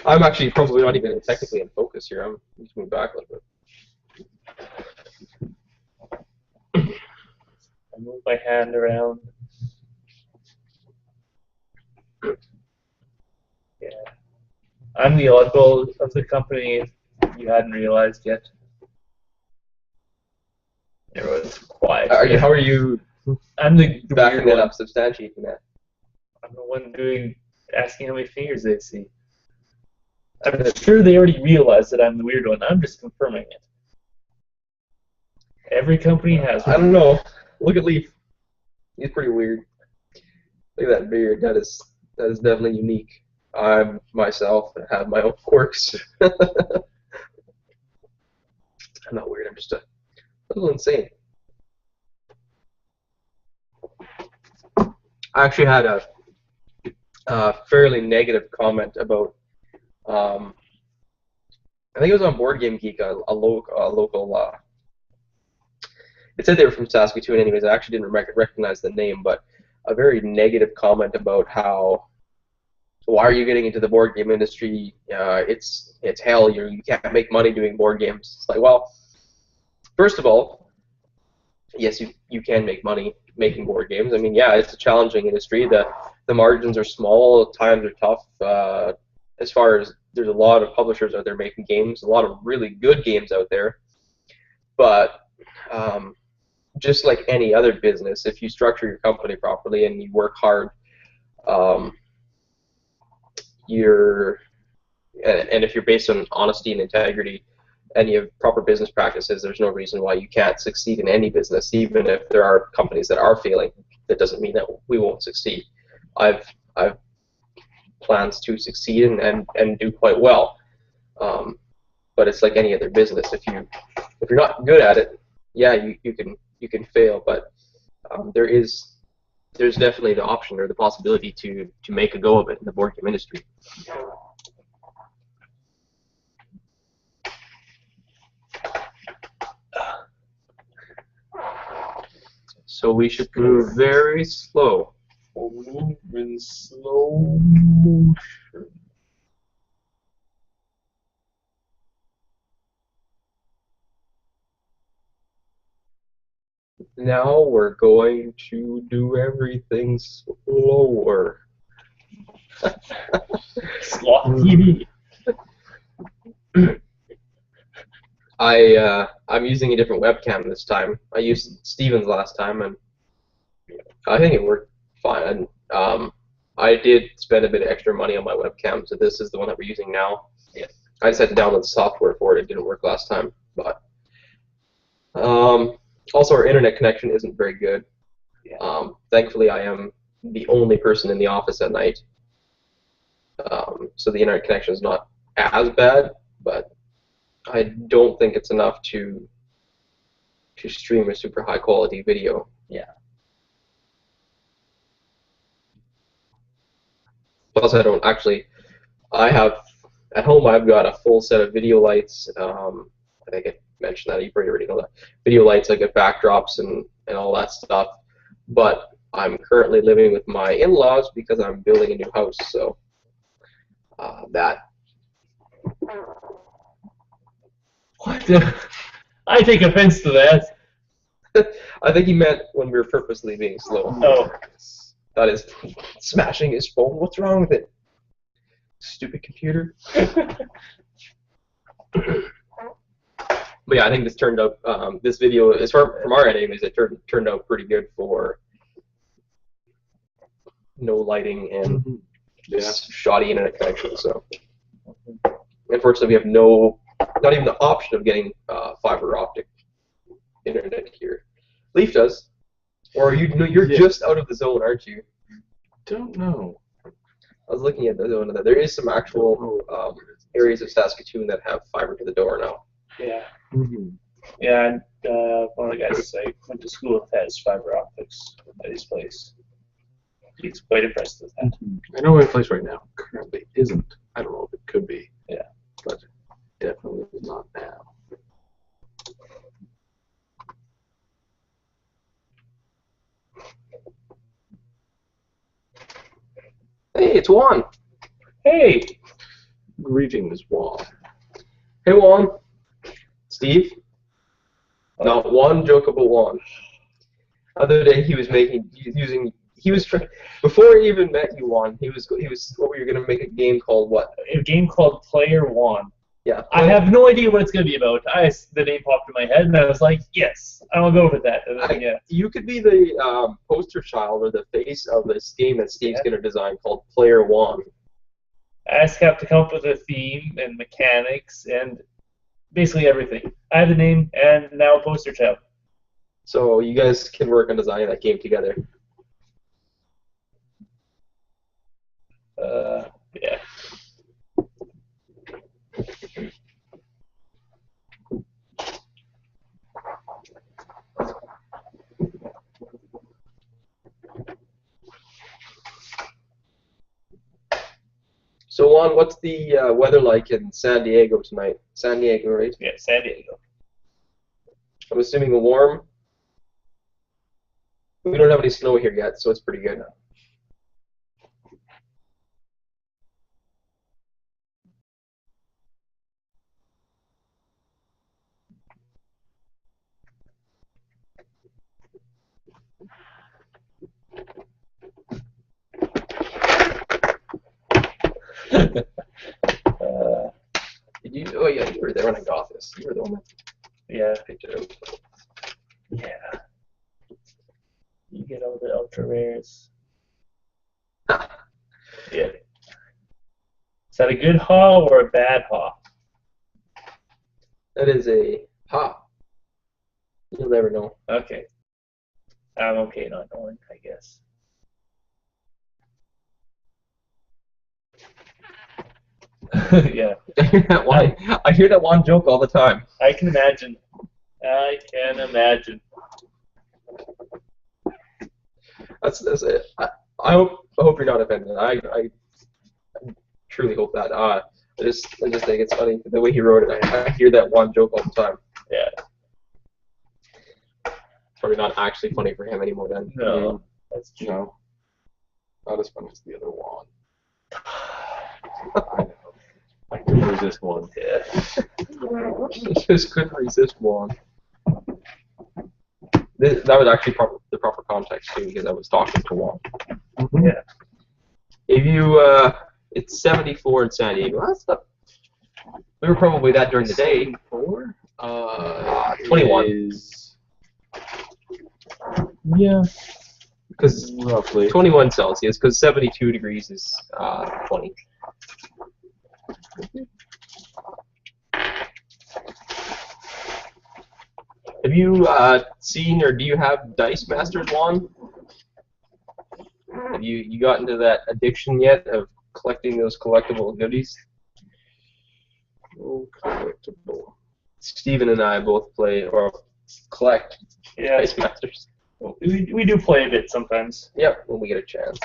I'm actually probably not even technically in focus here. I'm just moving back a little bit. I move my hand around. Yeah. I'm the oddball of the company, if you hadn't realized yet. Everyone's quiet. How are you I'm the backing weird that one. up, substantiating that? I'm the one asking how many fingers they see. I'm sure they already realized that I'm the weird one. I'm just confirming it. Every company has I one. don't know. Look at Leaf. He's pretty weird. Look at that beard. That is definitely unique. I myself have my own quirks. I'm not weird. I'm just a little insane. I actually had a fairly negative comment about. I think it was on Board Game Geek, a local. It said they were from Saskatoon, anyways. I actually didn't recognize the name, but a very negative comment about how, why are you getting into the board game industry? It's hell. You can't make money doing board games. It's like, well, first of all, yes, you can make money making board games. I mean, yeah, it's a challenging industry. The margins are small. Times are tough. As far as there's a lot of publishers out there making games, a lot of really good games out there. But just like any other business, if you structure your company properly and you work hard, and if you're based on honesty and integrity, and you have proper business practices, there's no reason why you can't succeed in any business, even if there are companies that are failing. That doesn't mean that we won't succeed. I've plans to succeed and do quite well, but it's like any other business. If you're not good at it, yeah, you can fail, but there's definitely the option or the possibility to make a go of it in the board game industry. So we should move very slow. Move in slow motion. Now we're going to do everything slower. Sloth TV. I'm using a different webcam this time. I used Steven's last time, and I think it worked fine. I did spend a bit of extra money on my webcam, so this is the one that we're using now. Yeah. I just had to download the software for it. It didn't work last time, but also our internet connection isn't very good. Yeah. Thankfully, I am the only person in the office at night, so the internet connection is not as bad, but I don't think it's enough to stream a super high quality video. Yeah. Plus, I don't actually. I have at home. I've got a full set of video lights. I think I mentioned that. You probably already know that. Video lights. I got backdrops and all that stuff. But I'm currently living with my in-laws because I'm building a new house. So that. What? I take offense to that. I think he meant when we were purposely being slow. Oh. That is smashing his phone. What's wrong with it? Stupid computer. But yeah, I think this turned out. This video, as far from our end, anyways, it turned out pretty good for no lighting and shoddy internet connection. So, unfortunately, we have not even the option of getting fiber optic internet here. Leaf does, or you're just out of the zone, aren't you? Don't know. I was looking at the zone. There is some actual areas of Saskatoon that have fiber to the door now. Yeah. Mm-hmm. Yeah, and one of the guys I went to school with has fiber optics at his place. He's quite impressed with that. I know my place right now currently isn't. I don't know if it could be. Yeah. But definitely not now. Hey, it's Juan. Hey! Greetings, Juan. Hey, Juan. Steve. Not one joke about Juan. Other day he was before he even met you, Juan. What were you gonna make a game called what? A game called Player One. Yeah. I have no idea what it's going to be about. The name popped in my head, and I was like, yes, I'll go with that. And then, You could be the poster child or the face of this game that Steve's going to design called Player One. I just have to come up with a theme and mechanics and basically everything. I have the name and now a poster child. So you guys can work on designing that game together. Yeah. So Juan, what's the weather like in San Diego tonight? San Diego, right? Yeah, San Diego. I'm assuming warm. We don't have any snow here yet, so it's pretty good. Did you? Oh yeah, you were there when I got this. You were the one that picked it up. Yeah. You get all the ultra rares. Yeah. Is that a good haul or a bad haul? That is a You'll never know. Okay. I'm okay not knowing, I guess. Yeah. I hear that one joke all the time. I can imagine. I can imagine. That's it. I hope you're not offended. I truly hope that. I just think it's funny the way he wrote it. I hear that one joke all the time. Yeah. Probably not actually funny for him anymore then. No. That's true. No. Not as funny as the other Juan. I know. I couldn't resist one. Yeah. Just couldn't resist one. That was actually the proper context too, because I was talking to Juan. Mm-hmm. Yeah. If you, it's 74 in San Diego. That's not. We were probably that during the day. 4? 21. Is... Yeah. Because roughly 21 Celsius, because 72 degrees is 20. Have you seen or do you have Dice Masters Juan? Have you got into that addiction yet of collecting those collectible goodies? Oh, collectible. Steven and I both play or collect Dice Masters. We do play a bit sometimes. Yep, when we get a chance.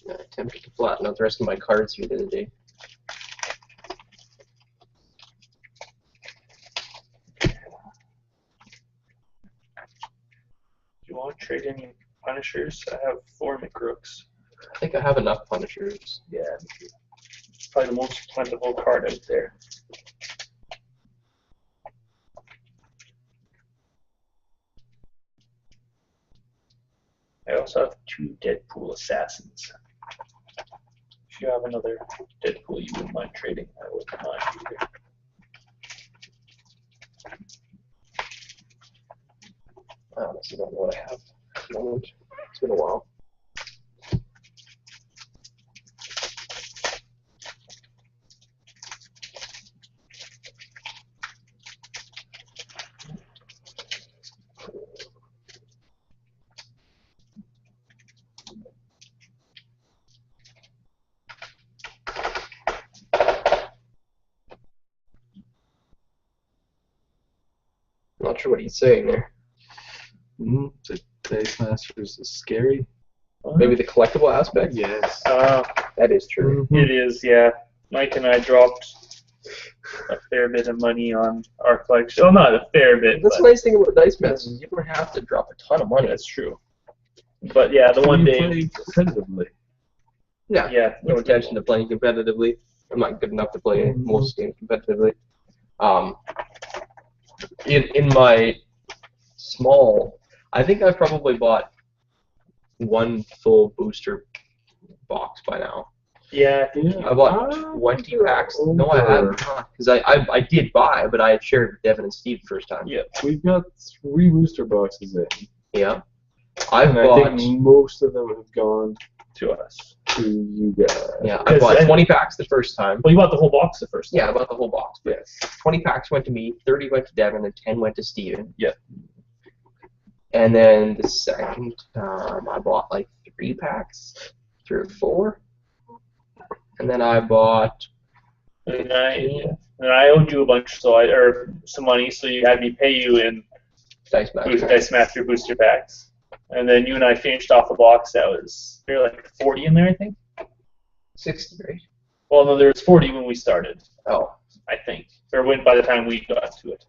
I attempted to flatten out the rest of my cards here the other day. Do you want to trade any Punishers? I have 4 McRooks. I think I have enough Punishers. Yeah, it's probably the most plentiful card out there. I also have 2 Deadpool Assassins. If you have another Deadpool you wouldn't mind trading, I wouldn't mind either. I honestly don't know what I have at the moment. It's been a while. Not sure what he's saying there. The Dice Masters is scary. Maybe the collectible aspect? Yes. That is true. It is, yeah. Mike and I dropped a fair bit of money on our collection. Well, not a fair bit, That's the but nice thing about Dice Masters. You don't have to drop a ton of money. that's true. But yeah, the one You day, play competitively. Yeah, no intention to playing competitively. I'm not good enough to play most games competitively. In my small, I think I've probably bought 1 full booster box by now. yeah, I think I bought 20 packs. No, I haven't, because I did buy, but I had shared with Devin and Steve the first time. yeah. We've got 3 booster boxes in. Yeah. I've And bought. I think most of them have gone To us. to you guys. Yeah, I bought Because 20 packs the first time. Well, you bought the whole box the first time. Yeah, I bought the whole box. Yes. 20 packs went to me, 30 went to Devin, and 10 went to Steven. Yeah. And then the second time, I bought like 3 packs, 3 or 4. And then I bought. And I owed you a bunch, or some money, so you had me pay you in Dice Master. Dice Master booster packs. And then you and I finished off a box that was, there were like 40 in there, I think. 60, right? Well, no, there was 40 when we started, Oh. I think. Or when by the time we got to it.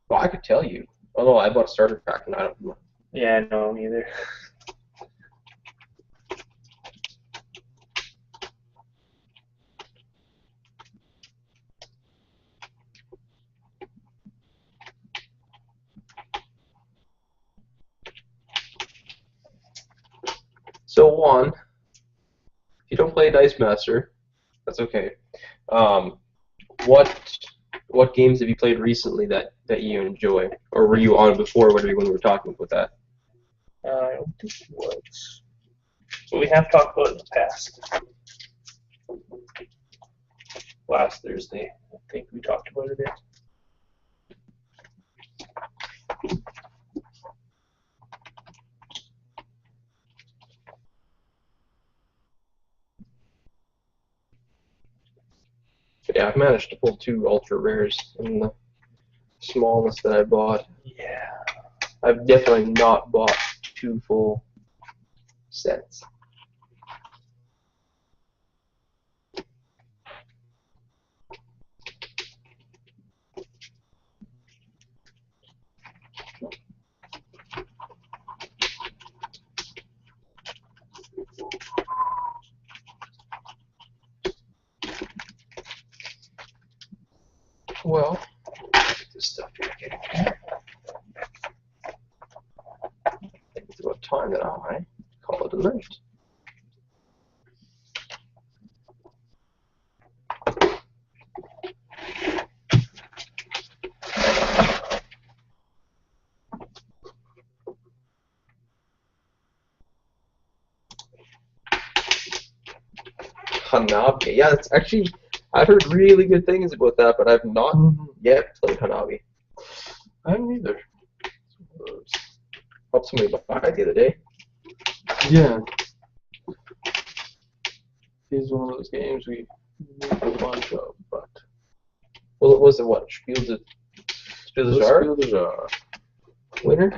Well, I could tell you. Oh, no, I bought a starter pack, and I don't know. Yeah, no, me either. So, Juan, if you don't play Dice Master, that's okay. What games have you played recently that you enjoy? Or were you on before when we were talking about that? I don't think it was. So we have talked about it in the past. Last Thursday, I think we talked about it. Yeah, I've managed to pull 2 ultra rares in the smallness that I bought. Yeah. I've definitely not bought 2 full sets. Well, get this stuff here. I think it's about time that I call it a night. Hanabi. Yeah, that's actually, I've heard really good things about that, but I've not yet played Hanabi. I haven't either. Helped somebody buy it the other day. Yeah. It's one of those games we need a bunch of, but. Well, it was a what? Spiel des Jahres? Spiel des Jahres. Winner?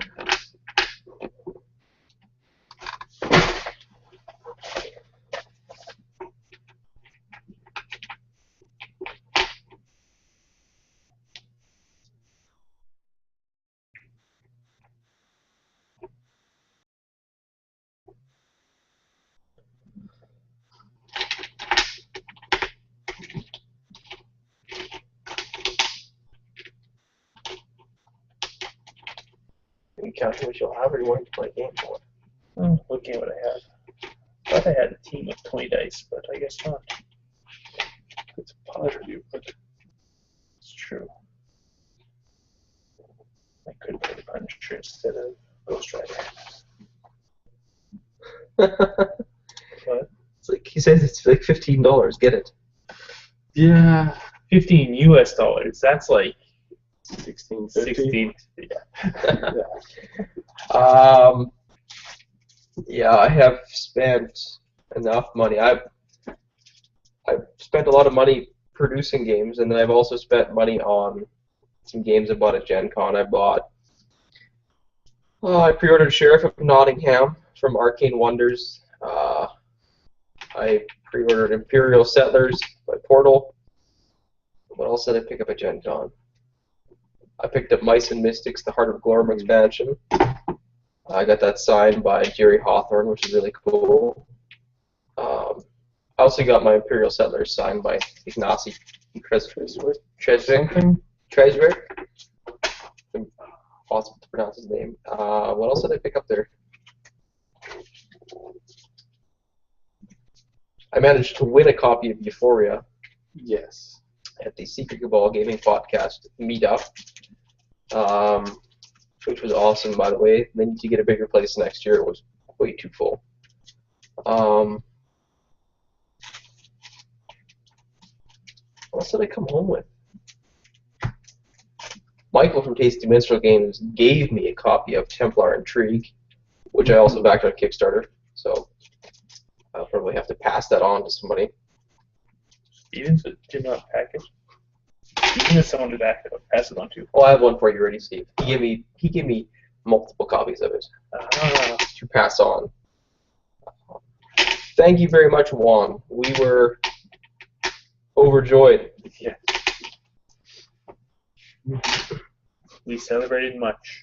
you counting what you'll have, or you want to play a game for? Oh, looking at what I have. I thought I had a team of 20 dice, but I guess not. It's a pleasure, you, but It's true. I could play the Punisher instead of Ghost Rider. What? It's like he says it's like $15. Get it? yeah, 15 US dollars. That's like 16.50. 16. Yeah. Yeah, I have spent enough money. I've spent a lot of money producing games, and then I've also spent money on some games I bought at Gen Con. I pre-ordered Sheriff of Nottingham from Arcane Wonders. I pre-ordered Imperial Settlers by Portal. What else did I pick up at Gen Con? I picked up Mice and Mystics, the Heart of Glorm expansion. I got that signed by Jerry Hawthorne, which is really cool. I also got my Imperial Settlers signed by Ignacy Tresvik. Impossible to pronounce his name. What else did I pick up there? I managed to win a copy of Euphoria Yes. at the Secret Cabal Gaming Podcast meetup, which was awesome, by the way. They need to get a bigger place next year. It was way too full. What else did I come home with? Michael from Tasty Minstrel Games gave me a copy of Templar Intrigue, which I also backed on Kickstarter, so I'll probably have to pass that on to somebody. Steven did not package. Steven is someone to pass it on to. Oh, I have one for you already, Steve. He gave me multiple copies of it to pass on. Thank you very much, Juan. We were overjoyed. Yeah. We celebrated much.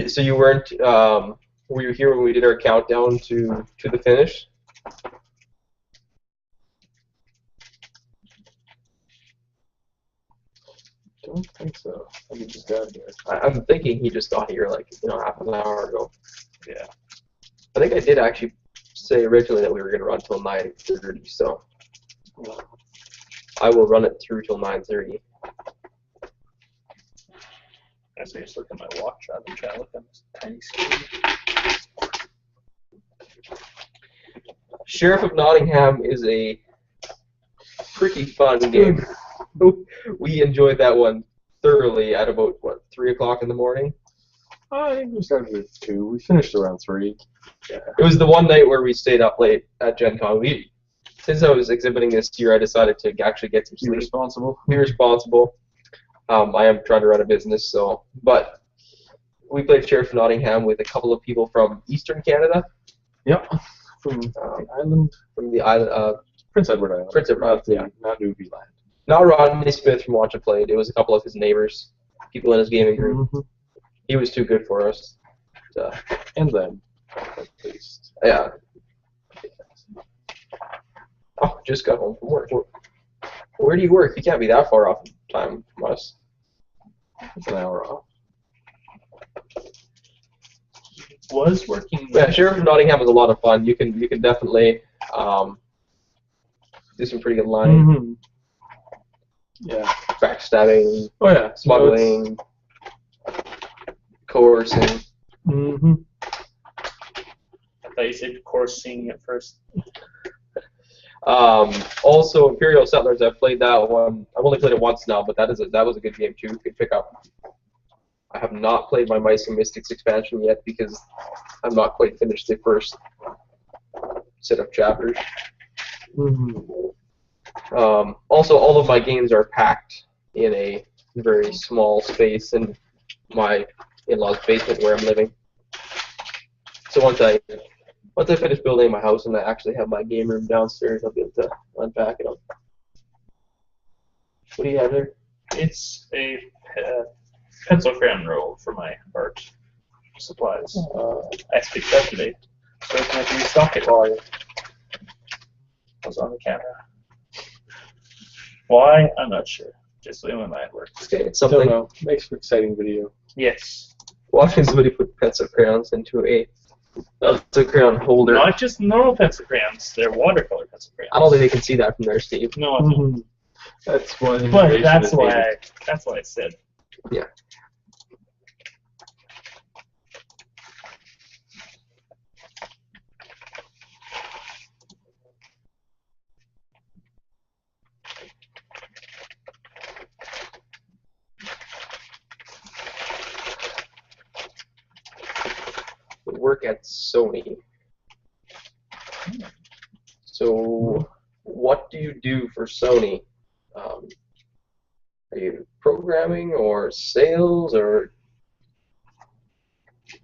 So you weren't? Were you here when we did our countdown to the finish? Don't think so. I think just got here. I'm thinking he just got here like half an hour ago. Yeah. I think I did actually say originally that we were going to run till 9:30, so I will run it through till 9:30. I just look at my watch. I've been trying to look at this tiny screen. Sheriff of Nottingham is a pretty fun game. We enjoyed that one thoroughly at about 3 o'clock in the morning. I think we started at 2. We finished around 3. Yeah. It was the one night where we stayed up late at Gen Con. Since I was exhibiting this year, I decided to actually get some sleep. Be responsible. I am trying to run a business, but we played Sheriff of Nottingham with a couple of people from Eastern Canada. Yep. From the island. From the island. Prince Edward Island. Prince Edward Island, yeah. Not Newbie Land. Not Rodney Smith from Watch and Played. It was a couple of his neighbors, people in his gaming group. Mm-hmm. He was too good for us. And them, at least. Yeah. Oh, just got home from work. Where do you work? You can't be that far off in time from us. It's an hour off. Was working. Yeah, Sheriff of Nottingham was a lot of fun. You can definitely do some pretty good lying. Mm-hmm. Yeah. Backstabbing. Oh yeah. Smuggling. Coercing. Mm-hmm. I thought you said coursing at first. Also, Imperial Settlers, I've played that one. I've only played it once now, but that was a good game too. You could pick up. I have not played my Mice and Mystics expansion yet because I've not quite finished the first set of chapters. Mm-hmm. Also, all of my games are packed in a very small space in my in-laws' basement where I'm living. So once I finish building my house and I actually have my game room downstairs, I'll be able to unpack it. What do you have there? It's a pencil crayon roll for my art. supplies. I speak yesterday, so I can have to restock it while I was on the camera. Why? I'm not sure. Just the way my mind works. Okay, it's Don't something. know. Makes for exciting video. Yes. Watching somebody put pencil crayons into a pencil crayon holder. Not just normal pencil crayons. They're watercolor pencil crayons. I don't think they can see that from there, Steve. No, I don't. Mhm. That's why the But innovation that's is why. needed. That's why I said. Yeah. Work at Sony. So, what do you do for Sony? Are you programming or sales or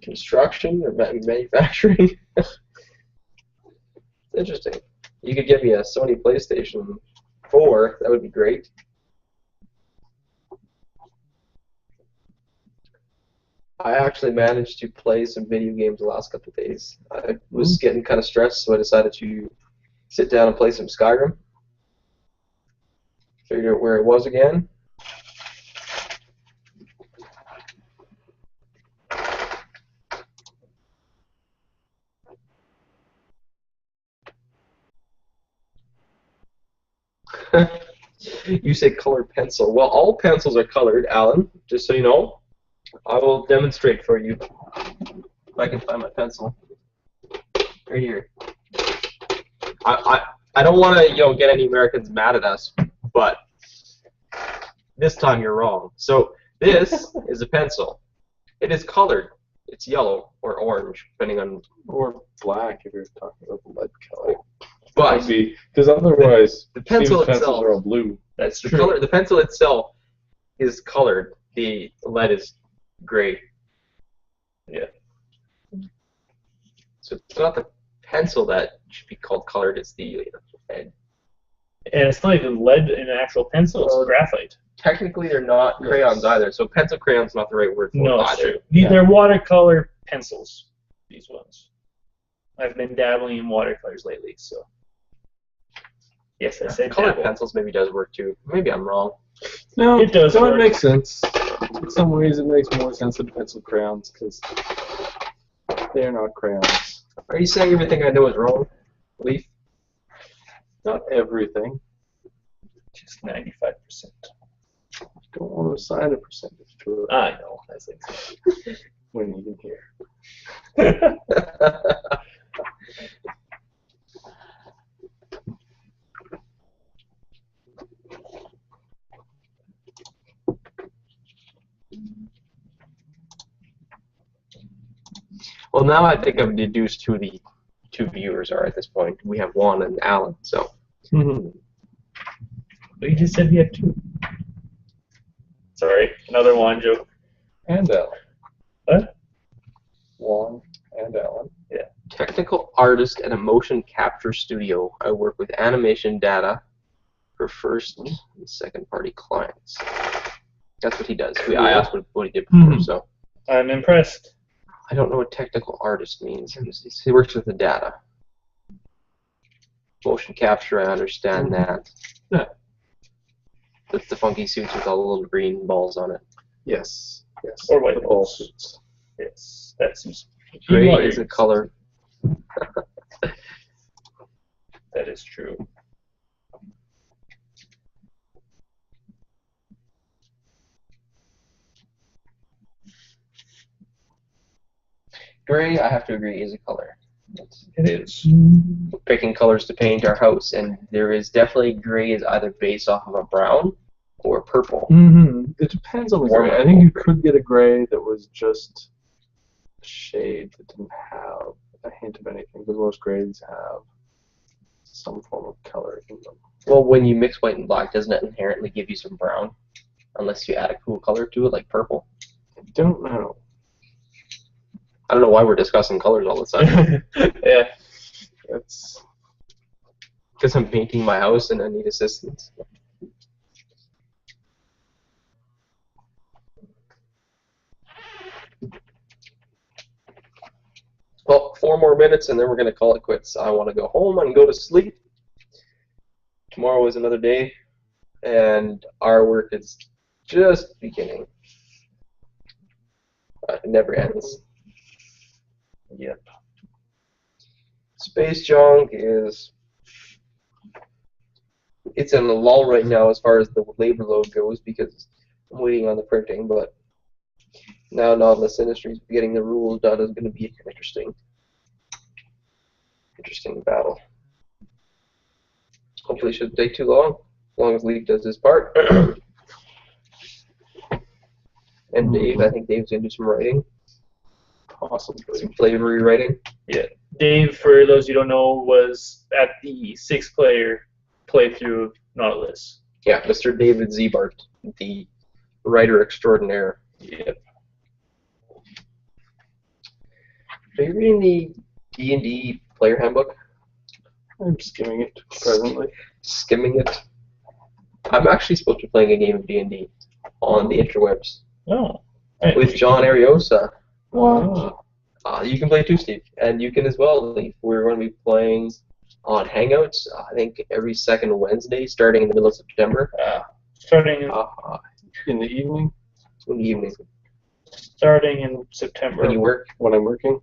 construction or manufacturing? It's interesting. You could get me a Sony PlayStation 4. That would be great. I actually managed to play some video games the last couple of days. I was getting kind of stressed, so I decided to sit down and play some Skyrim. Figure out where it was again. You say colored pencil. Well, all pencils are colored, Alan, just so you know. I will demonstrate for you if I can find my pencil. Right here. I don't want to get any Americans mad at us, but this time you're wrong. So this is a pencil. It is colored. It's yellow or orange, depending on. Or black if you're talking about the lead color. But Because otherwise, the pencil Steve's pencils itself- are all blue. That's the true. color, the pencil itself is colored. The lead is gray. Yeah. So it's not the pencil that should be called colored. It's the lead. And it's not even lead in an actual pencil. It's graphite. Technically, they're not crayons either. So pencil crayon's not the right word for No, it it's either. true. They're watercolor pencils. These ones. I've been dabbling in watercolors lately, so. Yes, I said Colored dabble. pencils maybe does work too. Maybe I'm wrong. No, It does so work. it makes sense. In some ways, it makes more sense than pencil crayons because they're not crayons. Are you saying everything I know is wrong, Leaf? Not everything. Just 95%. Don't want to assign a percentage to it I know. I think so. when you can hear. Well, now I think I've deduced who the two viewers are at this point. We have Juan and Alan. So. But you just said we have two. Sorry, another one joke. And Alan. What? Juan and Alan. Technical artist at a motion capture studio. I work with animation data for first and second party clients. That's what he does. I asked what he did before, so. I'm impressed. I don't know what technical artist means. He works with the data. Motion capture, I understand that. Yeah. That's the funky suits with all the little green balls on it. Yes. Yes. Or white The ball balls. suits. Yes, that's Gray Water. is a color. That is true. Gray, I have to agree, is a color. It is. We're picking colors to paint our house, and there is definitely gray is either based off of a brown or purple. It depends on the Warm gray. I up. think you could get a gray that was just a shade that didn't have a hint of anything, because most grays have some form of color in them. Well, when you mix white and black, doesn't it inherently give you some brown? Unless you add a cool color to it, like purple. I don't know. I don't know why we're discussing colors all the time. Yeah. That's Because I'm painting my house and I need assistance. Well, 4 more minutes, and then we're going to call it quits. I want to go home and go to sleep. Tomorrow is another day, and our work is just beginning. It never ends. Yep. Space Junk is... It's in a lull right now as far as the labor load goes because I'm waiting on the printing, but now Nautilus Industries getting the rules done is going to be an interesting battle. Hopefully it shouldn't take too long, as long as Leaf does his part. And Dave, I think Dave's going to do some writing. Possibly. Some flavory writing. Yeah. Dave, for those who don't know, was at the 6-player playthrough of Nautilus. Yeah, Mr. David Zebart, the writer extraordinaire. Yep. Are you reading the D&D player handbook? I'm skimming it presently. Skimming it. I'm actually supposed to be playing a game of D&D on the interwebs Oh. with John Ariosa. What? You can play too, Steve, and you can as well, Leaf. We're going to be playing on Hangouts, I think every second Wednesday, starting in the middle of September. Starting In the evening In the evening. starting in September. When you work, when I'm working.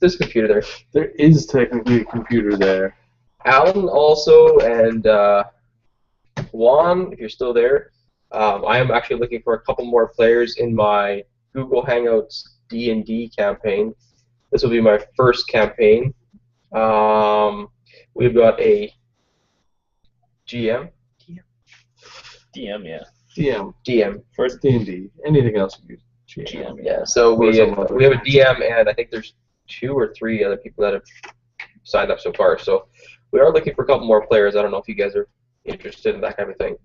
there's a computer there. There is technically a computer there. Alan also, and Juan, if you're still there. I am actually looking for a couple more players in my Google Hangouts D&D campaign. This will be my first campaign. We've got a GM. DM, yeah. DM. First D&D. Anything else you use? GM. Yeah. So Or we some have other a DM, and I think there's 2 or 3 other people that have signed up so far. So we are looking for a couple more players. I don't know if you guys are interested in that kind of thing.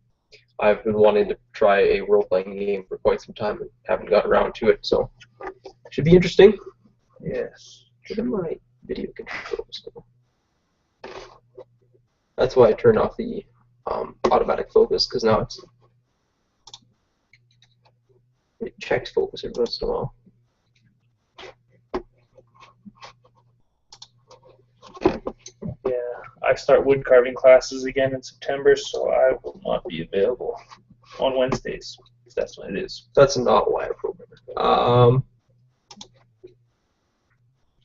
I've been wanting to try a role-playing game for quite some time and haven't got around to it. So should be interesting. Yes. Look at my video controls. That's why I turned off the automatic focus, because now it checks focus every once in a while. Yeah. I start wood carving classes again in September, so I will not be available on Wednesdays. That's when it is. That's not why I programmed it.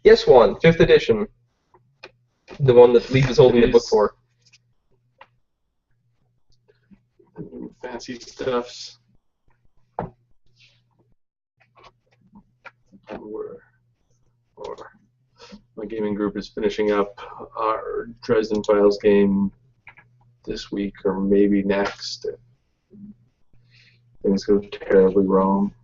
Yes, one, 5th edition. The one that Leaf is holding the book for. Fancy stuffs. My gaming group is finishing up our Dresden Files game this week or maybe next. Things go terribly wrong.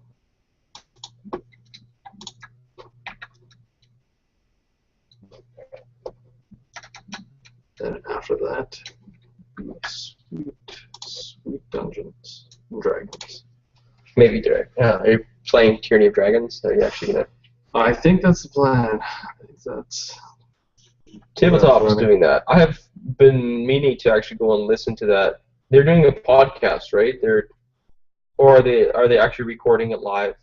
Then after that, sweet Dungeons and Dragons. Maybe direct. Are you playing Tyranny of Dragons? Are you actually gonna? I think that's the plan. I think that's Tabletop's doing that. I have been meaning to actually go and listen to that. They're doing a podcast, right? Or are they actually recording it live?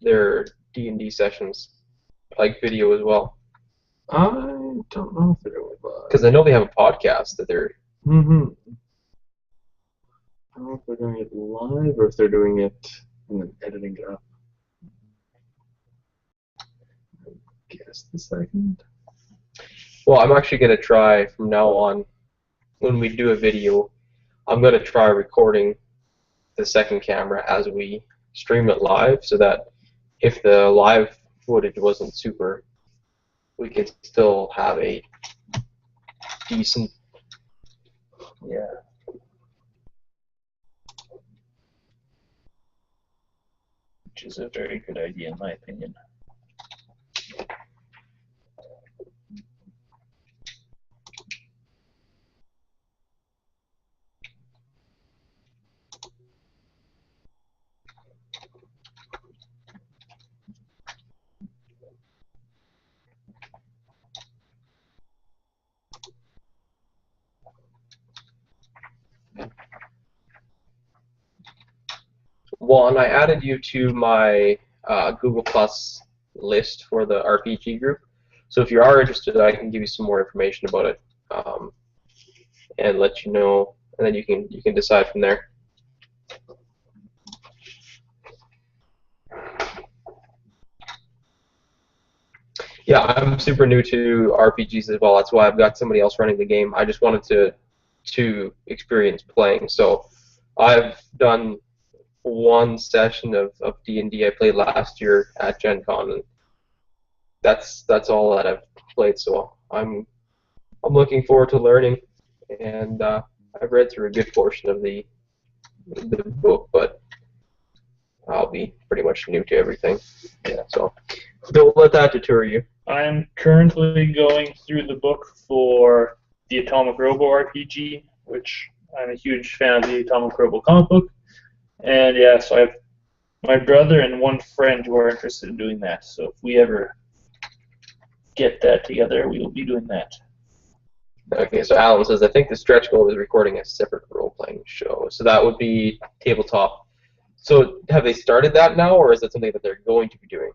Their D&D sessions, like video as well. I don't know if they're doing it live. Because I know they have a podcast that they're. Mm-hmm. I don't know if they're doing it live or if they're doing it and then editing it up. Guess the second. Well, I'm actually going to try from now on, when we do a video, I'm going to try recording the second camera as we stream it live, so that if the live footage wasn't super, we could still have a decent. Yeah. Which is a very good idea, in my opinion. One, I added you to my Google Plus list for the RPG group. So if you are interested, I can give you some more information about it, and let you know, and then you can decide from there. Yeah, I'm super new to RPGs as well. That's why I've got somebody else running the game. I just wanted to experience playing. So I've done one session of D&D I played last year at Gen Con, and that's all that I've played. So I'm looking forward to learning, and I've read through a good portion of the book, but I'll be pretty much new to everything. Yeah, so don't let that deter you. I'm currently going through the book for the Atomic Robo RPG, which I'm a huge fan of the Atomic Robo comic book. And yeah, so I have my brother and one friend who are interested in doing that. So if we ever get that together, we will be doing that. Okay, so Alan says, I think the stretch goal is recording a separate role-playing show. So that would be tabletop. So have they started that now, or is it something that they're going to be doing?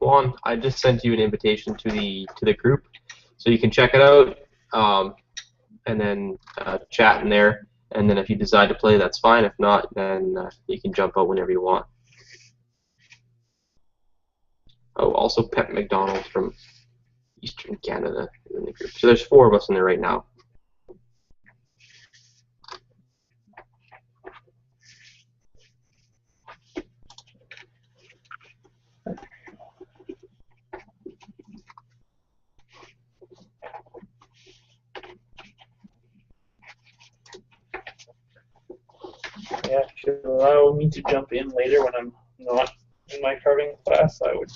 Juan, I just sent you an invitation to the group, so you can check it out, and then chat in there. And then if you decide to play, that's fine. If not, then you can jump out whenever you want. Oh, also Pep McDonald from Eastern Canada is in the group. So there's 4 of us in there right now. Yeah, if you allow me to jump in later when I'm not in my carving class, I would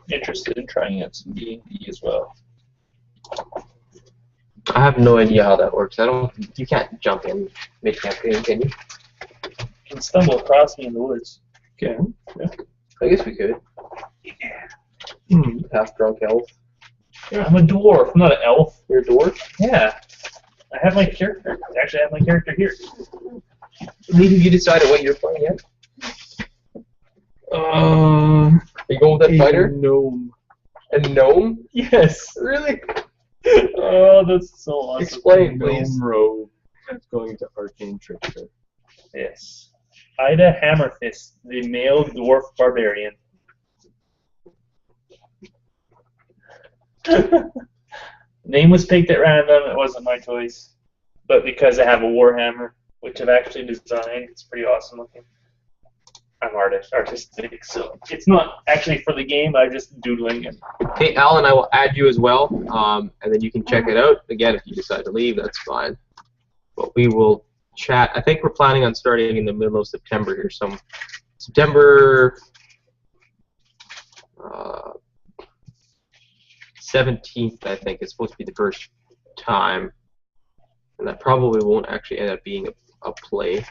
be interested in trying out some D&D as well. I have no idea how that works. You can't jump in mid-campaign, can you? You can stumble across me in the woods. Okay. Yeah. I guess we could. Half-drunk elf. Yeah, I'm a dwarf, I'm not an elf. You're a dwarf? Yeah. I have my character. Actually, I have my character here. Have you decided what you're playing yet? Are you going with that fighter? Gnome. A gnome? Yes. Really? Oh, that's so awesome. Explain, please. Gnome rogue. Going to Arcane Trickster. Yes. Ida Hammerfist, the male dwarf barbarian. Name was picked at random. It wasn't my choice. But because I have a Warhammer, which I've actually designed, it's pretty awesome looking. I'm artistic, so it's not actually for the game. I'm just doodling. And Hey, Alan, I will add you as well, and then you can check it out. Again, if you decide to leave, that's fine. But we will chat. I think we're planning on starting in the middle of September here. So September 17th, I think, is supposed to be the first time. And that probably won't actually end up being a play.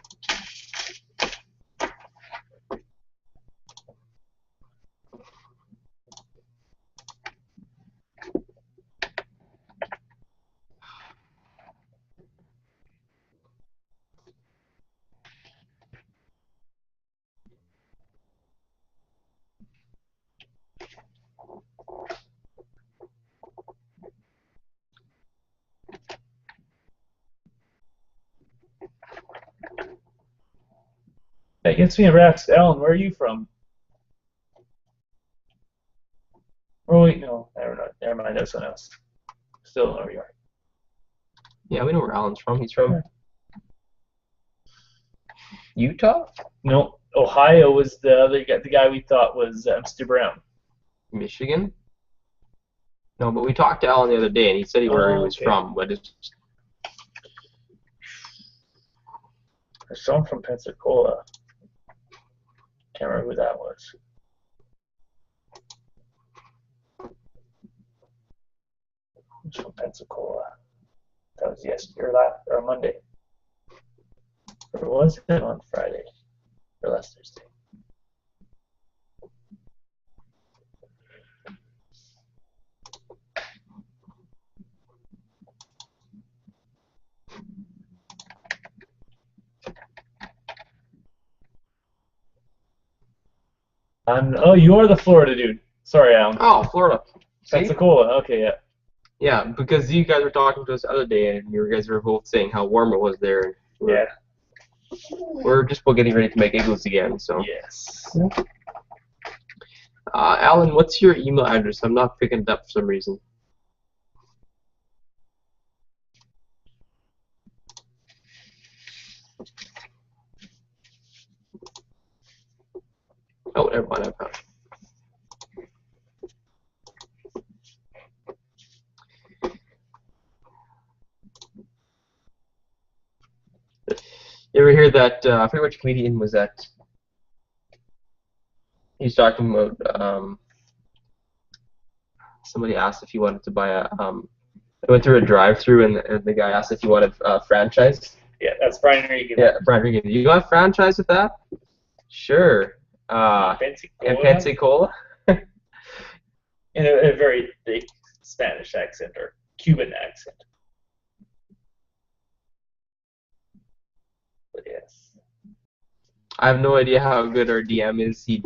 That gets me a rats. Alan, where are you from? Oh wait, no, never mind. That's someone else. Still don't know where you are. Yeah, we know where Alan's from. He's from Utah? No, Ohio was the other guy. The guy we thought was Mr. Brown. Michigan? No, but we talked to Alan the other day, and he said where he was Okay. from, but it's There's someone from Pensacola. Can't remember who that was. Who's from Pensacola? That was yesterday or Monday. Or was it on Friday? Or last Thursday? Oh, you're the Florida dude. Sorry, Alan. oh, Florida. See? Pensacola. Okay, yeah. Yeah, because you guys were talking to us the other day, and you guys were both saying how warm it was there. Yeah. We're just getting ready to make igloos again, so. Yes. Alan, what's your email address? I'm not picking it up for some reason. Oh, never mind, I found it. You ever hear that, I forget which comedian was that? He's talking about, somebody asked if he wanted to buy a, I went through a drive-through and the guy asked if he wanted a franchise. Yeah, that's Brian Regan. Yeah, Brian Regan. You want a franchise with that? Sure. Pensacola. And Pensacola? In a very thick Spanish accent or Cuban accent. But yes. I have no idea how good our DM is. He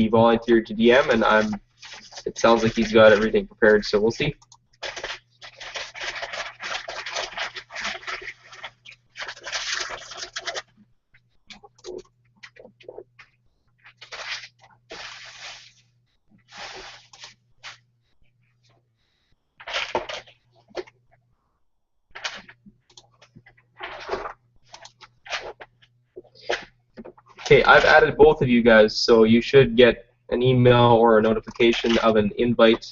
volunteered to DM, and it sounds like he's got everything prepared, so we'll see. Okay, I've added both of you guys, so you should get an email or a notification of an invite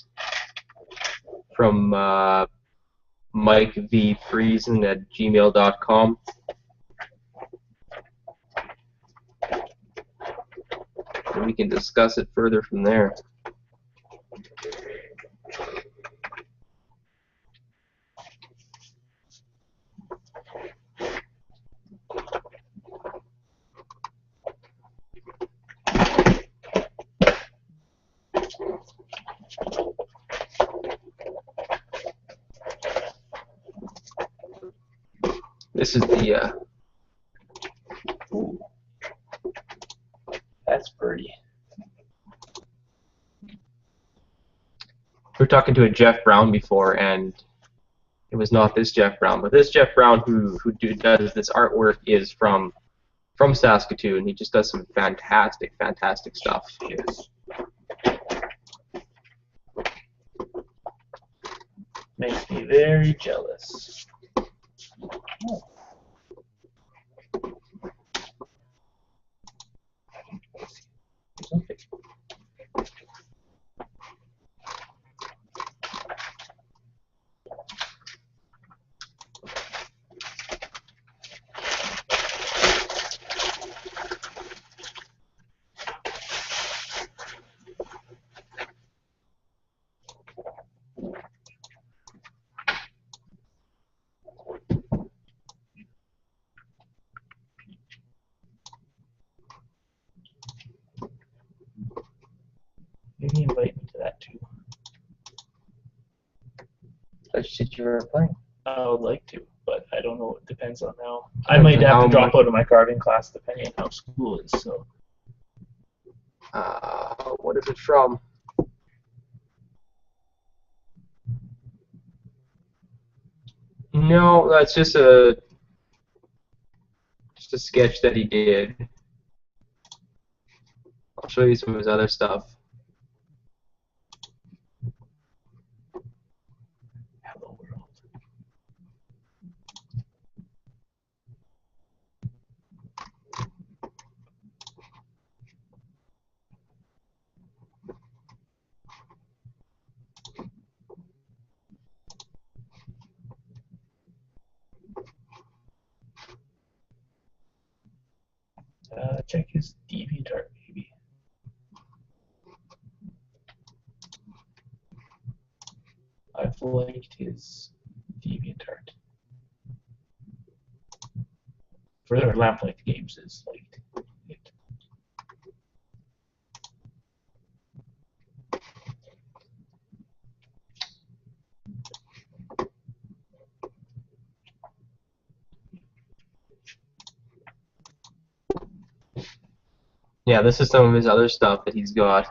from mikevfriesen@gmail.com. And we can discuss it further from there. This is the Ooh. That's pretty. we were talking to a Jeff Brown before, and it was not this Jeff Brown, but this Jeff Brown who does this artwork is from Saskatoon. He just does some fantastic stuff. Yes. Makes me very jealous. Oh. Okay. Maybe invite me to that too. I said you were playing. I would like to, but I don't know. It depends on how. I might have to drop out of my carving class depending on how school is. So. What is it from? No, that's just a sketch that he did. I'll show you some of his other stuff. Hello world. Check his DeviantArt, maybe. I've liked his DeviantArt. For their Lamplight games is liked it. Yeah, this is some of his other stuff that he's got.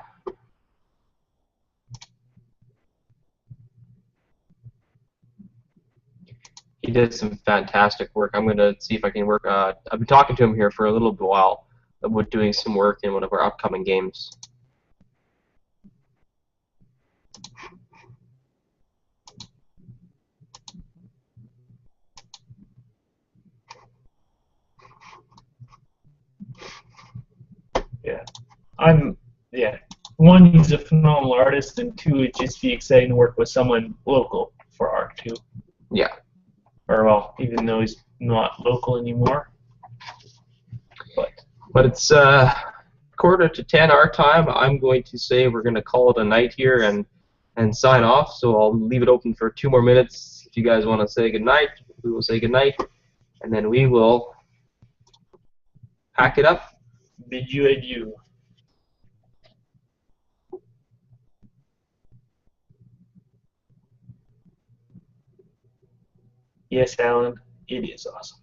He did some fantastic work. I'm going to see if I can work. I've been talking to him here for a little while about doing some work in one of our upcoming games. Yeah. One, he's a phenomenal artist, and two, it'd just be exciting to work with someone local for art too. Yeah. Or well, even though he's not local anymore. But it's 9:45 our time. I'm going to say we're going to call it a night here and sign off. So I'll leave it open for 2 more minutes. If you guys want to say goodnight, we will say goodnight, and then we will pack it up. Bid you adieu. Yes, Alan, it is awesome.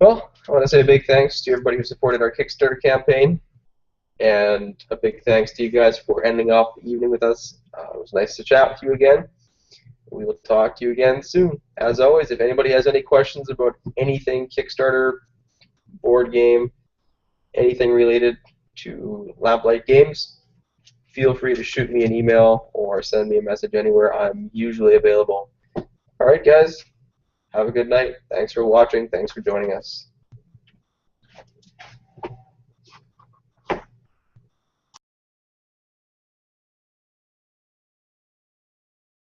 Well, I want to say a big thanks to everybody who supported our Kickstarter campaign, and a big thanks to you guys for ending off the evening with us. It was nice to chat with you again. We will talk to you again soon. As always, if anybody has any questions about anything Kickstarter, board game, anything related to Lamplight Games, feel free to shoot me an email or send me a message anywhere. I'm usually available. Alright guys, have a good night. Thanks for watching. Thanks for joining us.